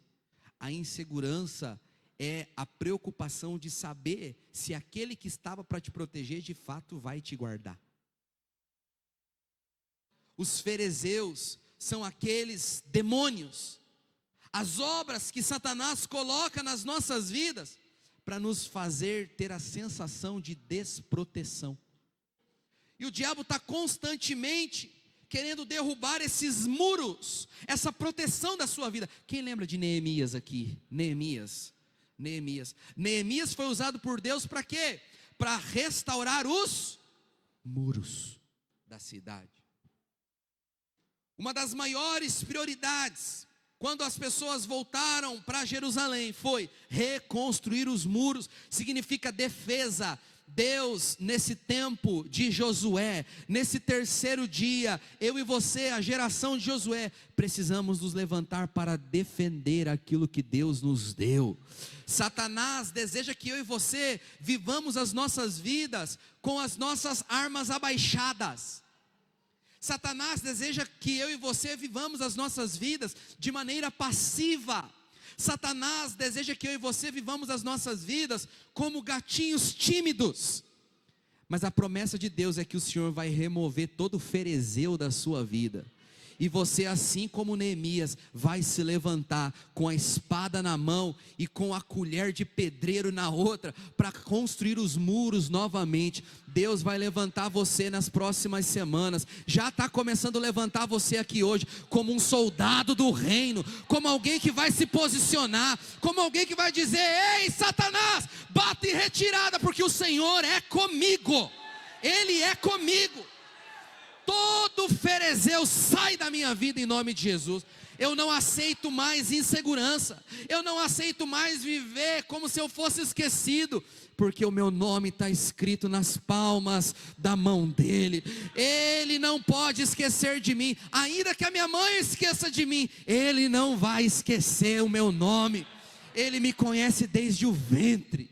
A insegurança é a preocupação de saber se aquele que estava para te proteger de fato vai te guardar. Os ferezeus são aqueles demônios, as obras que Satanás coloca nas nossas vidas, para nos fazer ter a sensação de desproteção. E o diabo está constantemente querendo derrubar esses muros, essa proteção da sua vida. Quem lembra de Neemias aqui? Neemias foi usado por Deus para quê? Para restaurar os muros da cidade. Uma das maiores prioridades, quando as pessoas voltaram para Jerusalém, foi reconstruir os muros. Significa defesa. Deus, nesse tempo de Josué, nesse terceiro dia, eu e você, a geração de Josué, precisamos nos levantar para defender aquilo que Deus nos deu. Satanás deseja que eu e você vivamos as nossas vidas com as nossas armas abaixadas. Satanás deseja que eu e você vivamos as nossas vidas de maneira passiva. Satanás deseja que eu e você vivamos as nossas vidas como gatinhos tímidos. Mas a promessa de Deus é que o Senhor vai remover todo o ferezeu da sua vida, E você, assim como Neemias, vai se levantar com a espada na mão e com a colher de pedreiro na outra, para construir os muros novamente. Deus vai levantar você nas próximas semanas. Já está começando a levantar você aqui hoje, como um soldado do reino, como alguém que vai se posicionar, como alguém que vai dizer: ei, Satanás, bata em retirada, porque o Senhor é comigo, Ele é comigo. Todo ferezeu sai da minha vida em nome de Jesus. Eu não aceito mais insegurança, eu não aceito mais viver como se eu fosse esquecido, porque o meu nome está escrito nas palmas da mão dEle. Ele não pode esquecer de mim, ainda que a minha mãe esqueça de mim, Ele não vai esquecer o meu nome. Ele me conhece desde o ventre,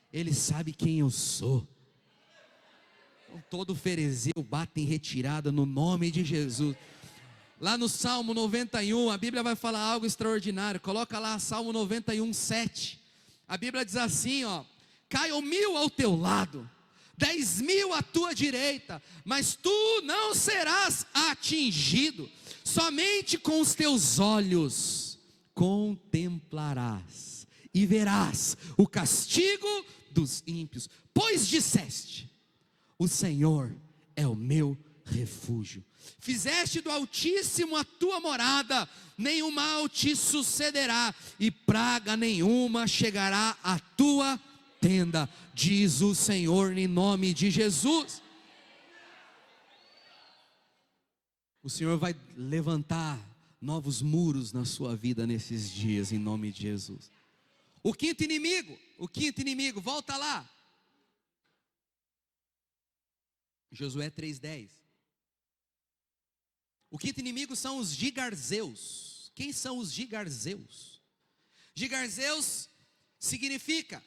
Ele sabe quem eu sou. Todo ferezeu bate em retirada no nome de Jesus. Lá no Salmo 91, a Bíblia vai falar algo extraordinário. Coloca lá Salmo 91, 7. A Bíblia diz assim, ó: caiam 1000 ao teu lado, 10.000 à tua direita, mas tu não serás atingido. Somente com os teus olhos contemplarás e verás o castigo dos ímpios, pois disseste: o Senhor é o meu refúgio. Fizeste do Altíssimo a tua morada, nenhum mal te sucederá, e praga nenhuma chegará à tua tenda, diz o Senhor, em nome de Jesus. O Senhor vai levantar novos muros na sua vida nesses dias, em nome de Jesus. O quinto inimigo, volta lá. Josué 3:10. O quinto inimigo são os gigarzeus. Quem são os gigarzeus? Gigarzeus significa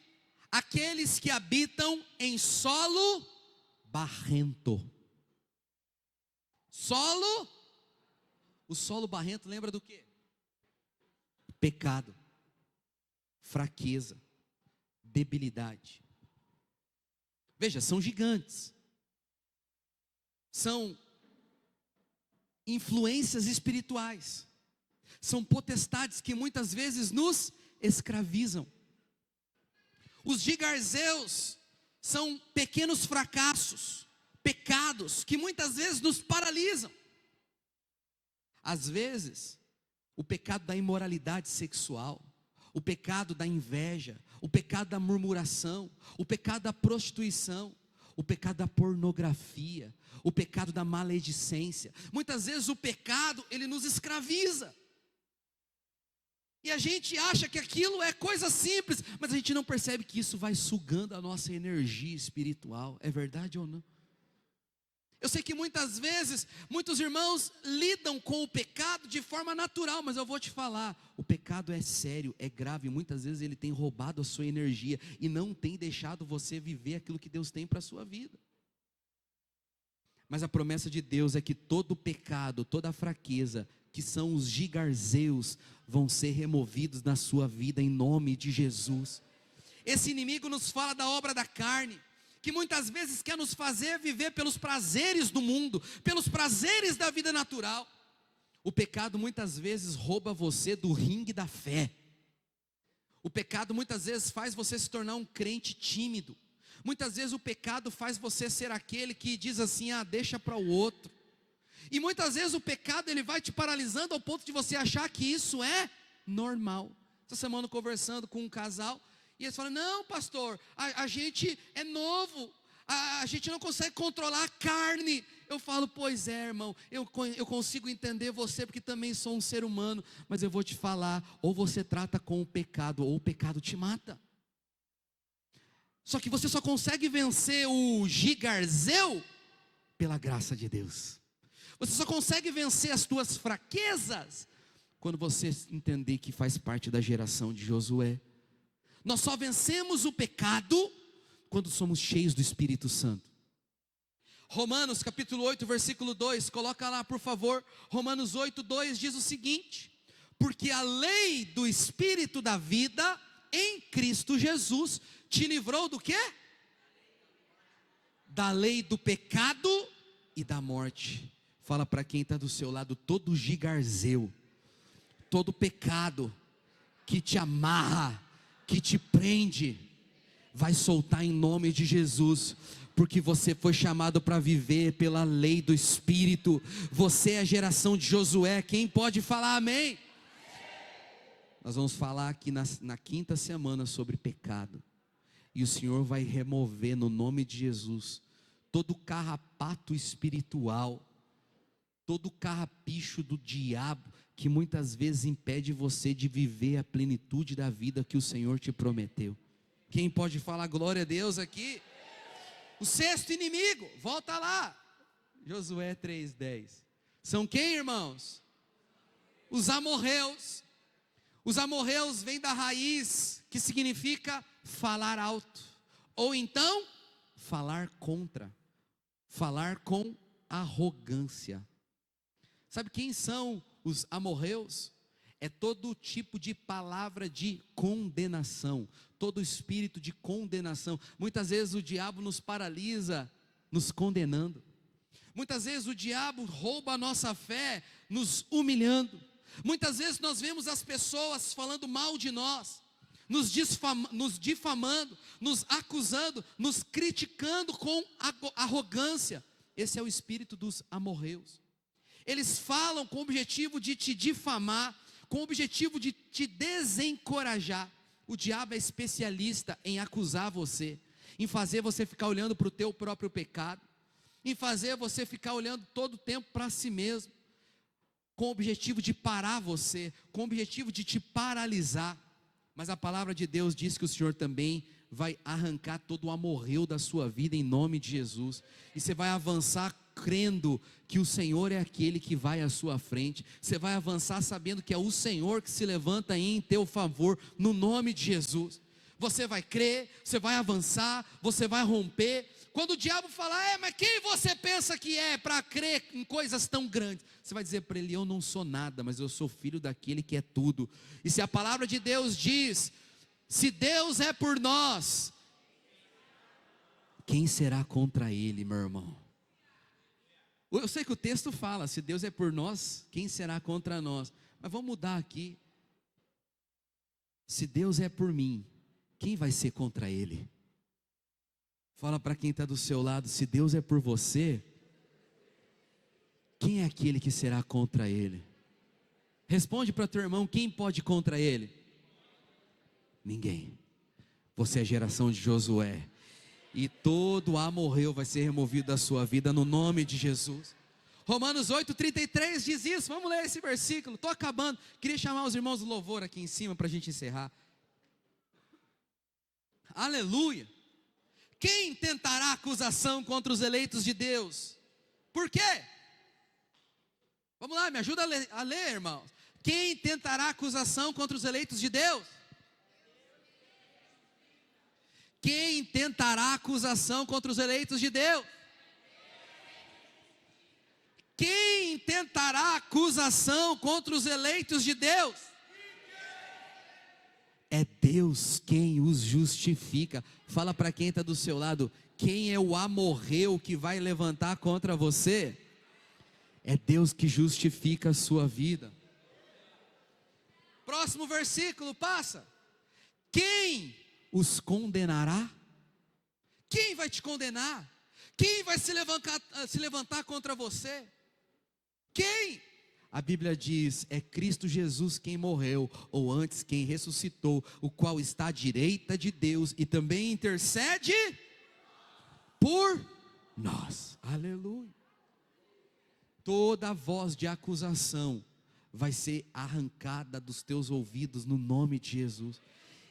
aqueles que habitam em solo barrento. O solo barrento lembra do quê? Pecado, fraqueza, debilidade. Veja, são gigantes. São influências espirituais, são potestades que muitas vezes nos escravizam. Os gigarzeus são pequenos fracassos, pecados que muitas vezes nos paralisam. Às vezes, o pecado da imoralidade sexual, o pecado da inveja, o pecado da murmuração, o pecado da prostituição, o pecado da pornografia, o pecado da maledicência. Muitas vezes o pecado, ele nos escraviza. E a gente acha que aquilo é coisa simples, mas a gente não percebe que isso vai sugando a nossa energia espiritual. É verdade ou não? Eu sei que muitas vezes, muitos irmãos lidam com o pecado de forma natural, mas eu vou te falar, o pecado é sério, é grave, muitas vezes ele tem roubado a sua energia e não tem deixado você viver aquilo que Deus tem para a sua vida. Mas a promessa de Deus é que todo pecado, toda fraqueza, que são os gigarzeus, vão ser removidos na sua vida em nome de Jesus. Esse inimigo nos fala da obra da carne, que muitas vezes quer nos fazer viver pelos prazeres do mundo, pelos prazeres da vida natural. O pecado muitas vezes rouba você do ringue da fé. O pecado muitas vezes faz você se tornar um crente tímido. Muitas vezes o pecado faz você ser aquele que diz assim: deixa para o outro. E muitas vezes o pecado, ele vai te paralisando ao ponto de você achar que isso é normal. Essa semana conversando com um casal, e eles falam: não, pastor, a gente é novo, a gente não consegue controlar a carne. Eu falo: pois é, irmão, eu consigo entender você, porque também sou um ser humano. Mas eu vou te falar, ou você trata com o pecado, ou o pecado te mata. Só que você só consegue vencer o gigarzeu pela graça de Deus. Você só consegue vencer as tuas fraquezas quando você entender que faz parte da geração de Josué. Nós só vencemos o pecado quando somos cheios do Espírito Santo. Romanos capítulo 8, versículo 2, coloca lá por favor. Romanos 8, 2 diz o seguinte: porque a lei do Espírito da vida em Cristo Jesus te livrou do quê? Da lei do pecado e da morte. Fala para quem está do seu lado: todo gigarzeu, todo pecado que te amarra, que te prende, vai soltar em nome de Jesus, porque você foi chamado para viver pela lei do Espírito. Você é a geração de Josué. Quem pode falar amém? Nós vamos falar aqui na quinta semana sobre pecado, e o Senhor vai remover no nome de Jesus todo carrapato espiritual, todo carrapicho do diabo, que muitas vezes impede você de viver a plenitude da vida que o Senhor te prometeu. Quem pode falar glória a Deus aqui? O sexto inimigo, volta lá, Josué 3:10. São quem, irmãos? Os amorreus. Os amorreus vêm da raiz que significa falar alto, ou então falar contra, falar com arrogância. Sabe quem são os amorreus? É todo tipo de palavra de condenação, todo espírito de condenação. Muitas vezes o diabo nos paralisa, nos condenando. Muitas vezes o diabo rouba a nossa fé, nos humilhando. Muitas vezes nós vemos as pessoas falando mal de nós, nos difamando, nos acusando, nos criticando com arrogância. Esse é o espírito dos amorreus. Eles falam com o objetivo de te difamar, com o objetivo de te desencorajar. O diabo é especialista em acusar você, em fazer você ficar olhando para o teu próprio pecado, em fazer você ficar olhando todo o tempo para si mesmo, com o objetivo de parar você, com o objetivo de te paralisar. Mas a palavra de Deus diz que o Senhor também vai arrancar todo o amorreu da sua vida em nome de Jesus, e você vai avançar crendo que o Senhor é aquele que vai à sua frente. Você vai avançar sabendo que é o Senhor que se levanta em teu favor, no nome de Jesus. Você vai crer, você vai avançar, você vai romper. Quando o diabo falar: mas quem você pensa que é para crer em coisas tão grandes? Você vai dizer para ele: eu não sou nada, mas eu sou filho daquele que é tudo. E se a palavra de Deus diz: se Deus é por nós, quem será contra ele, meu irmão? Eu sei que o texto fala: se Deus é por nós, quem será contra nós? Mas vamos mudar aqui. Se Deus é por mim, quem vai ser contra ele? Fala para quem está do seu lado: se Deus é por você, quem é aquele que será contra ele? Responde para teu irmão: quem pode contra ele? Ninguém. Você é a geração de Josué, e todo amorreu vai ser removido da sua vida no nome de Jesus. Romanos 8:33 diz isso. Vamos ler esse versículo, estou acabando. Queria chamar os irmãos do louvor aqui em cima para a gente encerrar. Aleluia. Quem tentará acusação contra os eleitos de Deus? Por quê? Vamos lá, me ajuda a ler, irmãos. Quem tentará acusação contra os eleitos de Deus? Quem tentará acusação contra os eleitos de Deus? Quem tentará acusação contra os eleitos de Deus? É Deus quem os justifica. Fala para quem está do seu lado: quem é o amorreu que vai levantar contra você? É Deus que justifica a sua vida. Próximo versículo, passa. Quem os condenará? Quem vai te condenar? Quem vai se levantar contra você? Quem? A Bíblia diz: é Cristo Jesus quem morreu, ou antes quem ressuscitou, o qual está à direita de Deus e também intercede por nós. Aleluia. Toda voz de acusação vai ser arrancada dos teus ouvidos no nome de Jesus.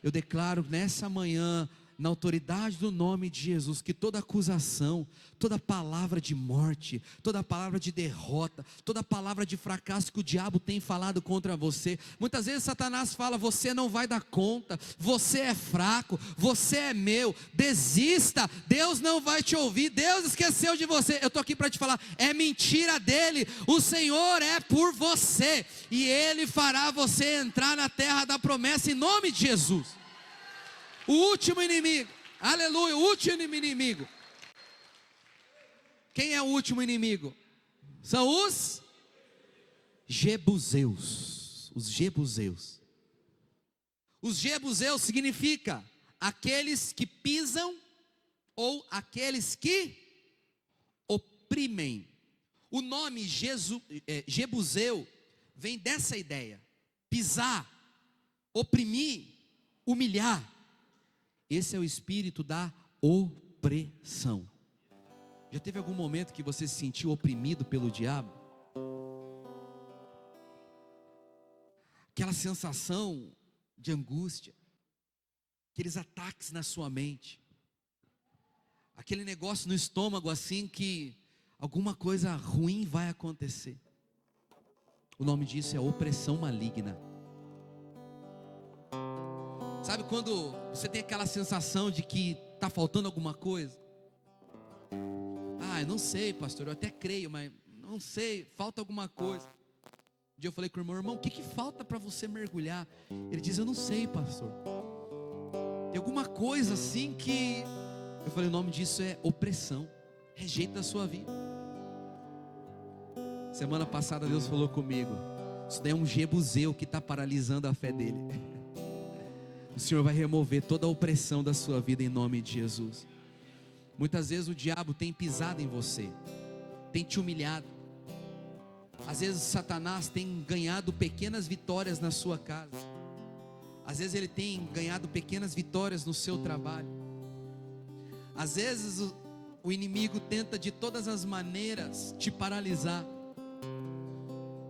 Eu declaro nessa manhã, na autoridade do nome de Jesus, que toda acusação, toda palavra de morte, toda palavra de derrota, toda palavra de fracasso que o diabo tem falado contra você. Muitas vezes Satanás fala: você não vai dar conta, você é fraco, você é meu, desista, Deus não vai te ouvir, Deus esqueceu de você. Eu estou aqui para te falar: é mentira dele. O Senhor é por você, e Ele fará você entrar na terra da promessa em nome de Jesus. O último inimigo, aleluia, o último inimigo. Quem é o último inimigo? São os jebuseus. Os jebuseus. Os jebuseus significa aqueles que pisam ou aqueles que oprimem. O nome jebuseu vem dessa ideia: pisar, oprimir, humilhar. Esse é o espírito da opressão. Já teve algum momento que você se sentiu oprimido pelo diabo? Aquela sensação de angústia, aqueles ataques na sua mente, aquele negócio no estômago assim que alguma coisa ruim vai acontecer. O nome disso é opressão maligna. Sabe quando você tem aquela sensação de que está faltando alguma coisa? Eu não sei, pastor, eu até creio, mas não sei, falta alguma coisa. Um dia eu falei com o irmão, o que falta para você mergulhar? Ele diz, eu não sei, pastor. Tem alguma coisa assim que... Eu falei, o nome disso é opressão. Rejeito da sua vida. Semana passada Deus falou comigo, isso daí é um jebuseu que está paralisando a fé dele. O Senhor vai remover toda a opressão da sua vida em nome de Jesus. Muitas vezes o diabo tem pisado em você, tem te humilhado. Às vezes Satanás tem ganhado pequenas vitórias na sua casa. Às vezes ele tem ganhado pequenas vitórias no seu trabalho. Às vezes o inimigo tenta de todas as maneiras te paralisar.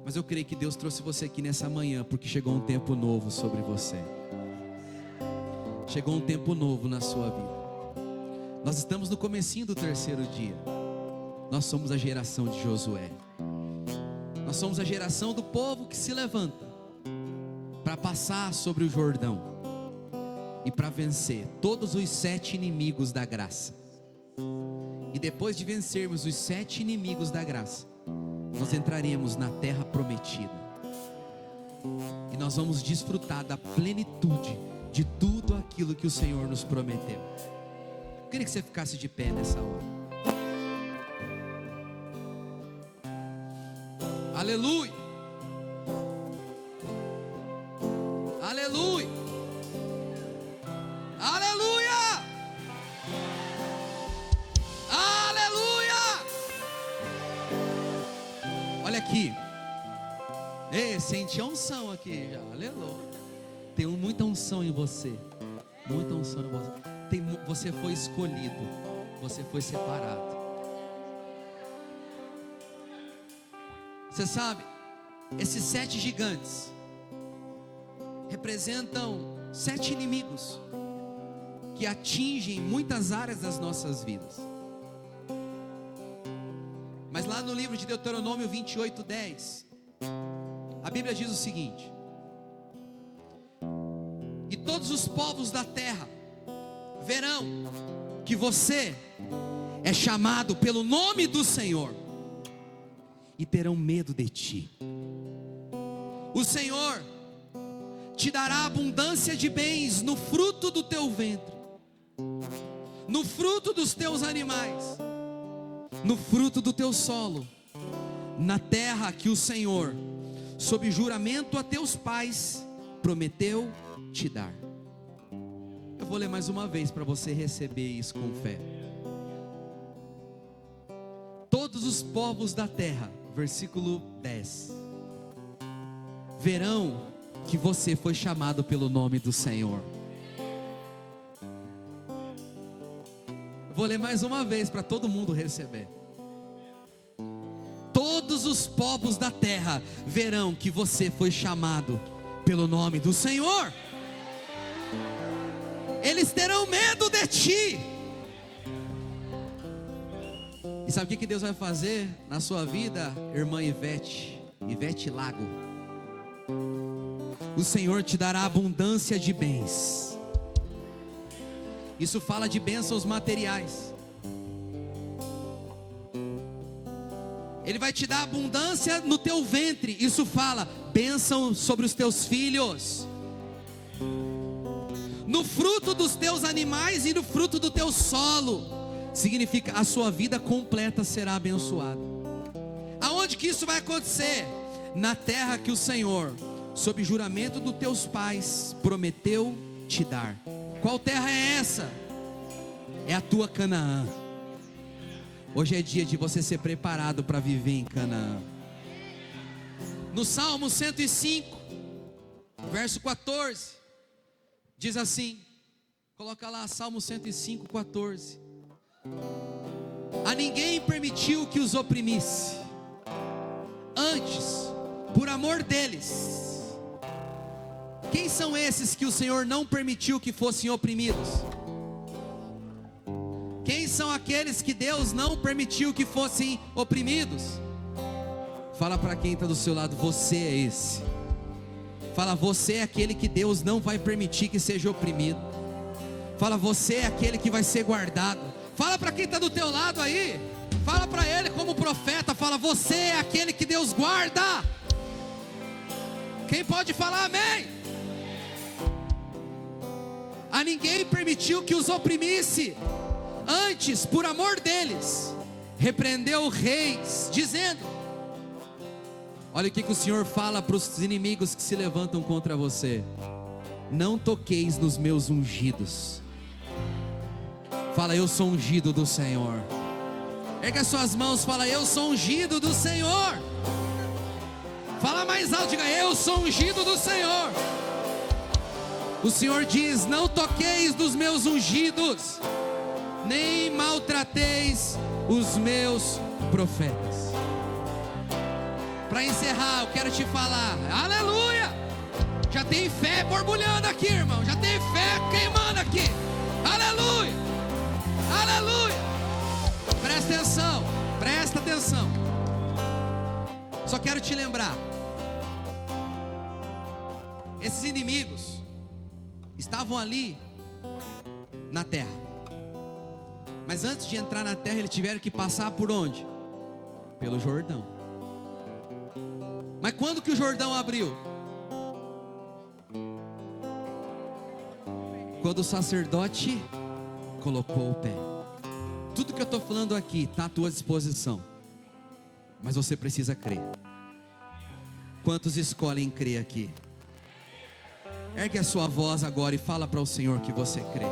Mas eu creio que Deus trouxe você aqui nessa manhã, porque chegou um tempo novo sobre você. Chegou um tempo novo na sua vida. Nós estamos no comecinho do terceiro dia. Nós somos a geração de Josué. Nós somos a geração do povo que se levanta para passar sobre o Jordão e para vencer todos os 7 inimigos da graça. E depois de vencermos os 7 inimigos da graça, nós entraremos na terra prometida. E nós vamos desfrutar da plenitude de tudo aquilo que o Senhor nos prometeu. Eu queria que você ficasse de pé nessa hora. Aleluia. Aleluia. Aleluia. Aleluia. Olha aqui. Ei, senti a unção aqui já. Aleluia. Tem muita unção em você. Muita unção em você. Você foi escolhido. Você foi separado. Você sabe, esses 7 gigantes representam 7 inimigos que atingem muitas áreas das nossas vidas. Mas lá no livro de Deuteronômio 28:10, a Bíblia diz o seguinte: e todos os povos da terra verão que você é chamado pelo nome do Senhor e terão medo de ti. O Senhor te dará abundância de bens no fruto do teu ventre, no fruto dos teus animais, no fruto do teu solo, na terra que o Senhor, sob juramento a teus pais, prometeu te dar. Eu vou ler mais uma vez para você receber isso com fé. Todos os povos da terra, versículo 10, verão que você foi chamado pelo nome do Senhor. Eu vou ler mais uma vez para todo mundo receber. Todos os povos da terra verão que você foi chamado pelo nome do Senhor. Eles terão medo de ti. E sabe o que Deus vai fazer na sua vida, irmã Ivete Lago? O Senhor te dará abundância de bens. Isso fala de bênçãos materiais. Ele vai te dar abundância no teu ventre. Isso fala bênção sobre os teus filhos, no fruto dos teus animais e no fruto do teu solo. Significa a sua vida completa será abençoada. Aonde que isso vai acontecer? Na terra que o Senhor, sob juramento dos teus pais, prometeu te dar. Qual terra é essa? É a tua Canaã. Hoje é dia de você ser preparado para viver em Canaã. No Salmo 105, verso 14, diz assim, coloca lá, Salmo 105, 14. A ninguém permitiu que os oprimisse, antes, por amor deles. Quem são esses que o Senhor não permitiu que fossem oprimidos? Quem são aqueles que Deus não permitiu que fossem oprimidos? Fala para quem está do seu lado, você é esse. Fala, você é aquele que Deus não vai permitir que seja oprimido. Fala, você é aquele que vai ser guardado. Fala para quem está do teu lado aí. Fala para ele como profeta. Fala, você é aquele que Deus guarda. Quem pode falar amém? A ninguém permitiu que os oprimisse, antes, por amor deles, repreendeu reis, dizendo, olha o que o Senhor fala para os inimigos que se levantam contra você: não toqueis nos meus ungidos. Fala, eu sou ungido do Senhor. Erga as suas mãos, fala, eu sou ungido do Senhor. Fala mais alto, diga, eu sou ungido do Senhor. O Senhor diz, não toqueis nos meus ungidos, nem maltrateis os meus profetas. Para encerrar, eu quero te falar, aleluia, já tem fé borbulhando aqui, irmão, já tem fé queimando aqui, aleluia, aleluia. Presta atenção, só quero te lembrar, esses inimigos estavam ali na terra, mas antes de entrar na terra, eles tiveram que passar por onde? Pelo Jordão. Mas quando que o Jordão abriu? Quando o sacerdote colocou o pé. Tudo que eu estou falando aqui está à tua disposição, mas você precisa crer. Quantos escolhem crer aqui? Ergue a sua voz agora e fala para o Senhor que você crê.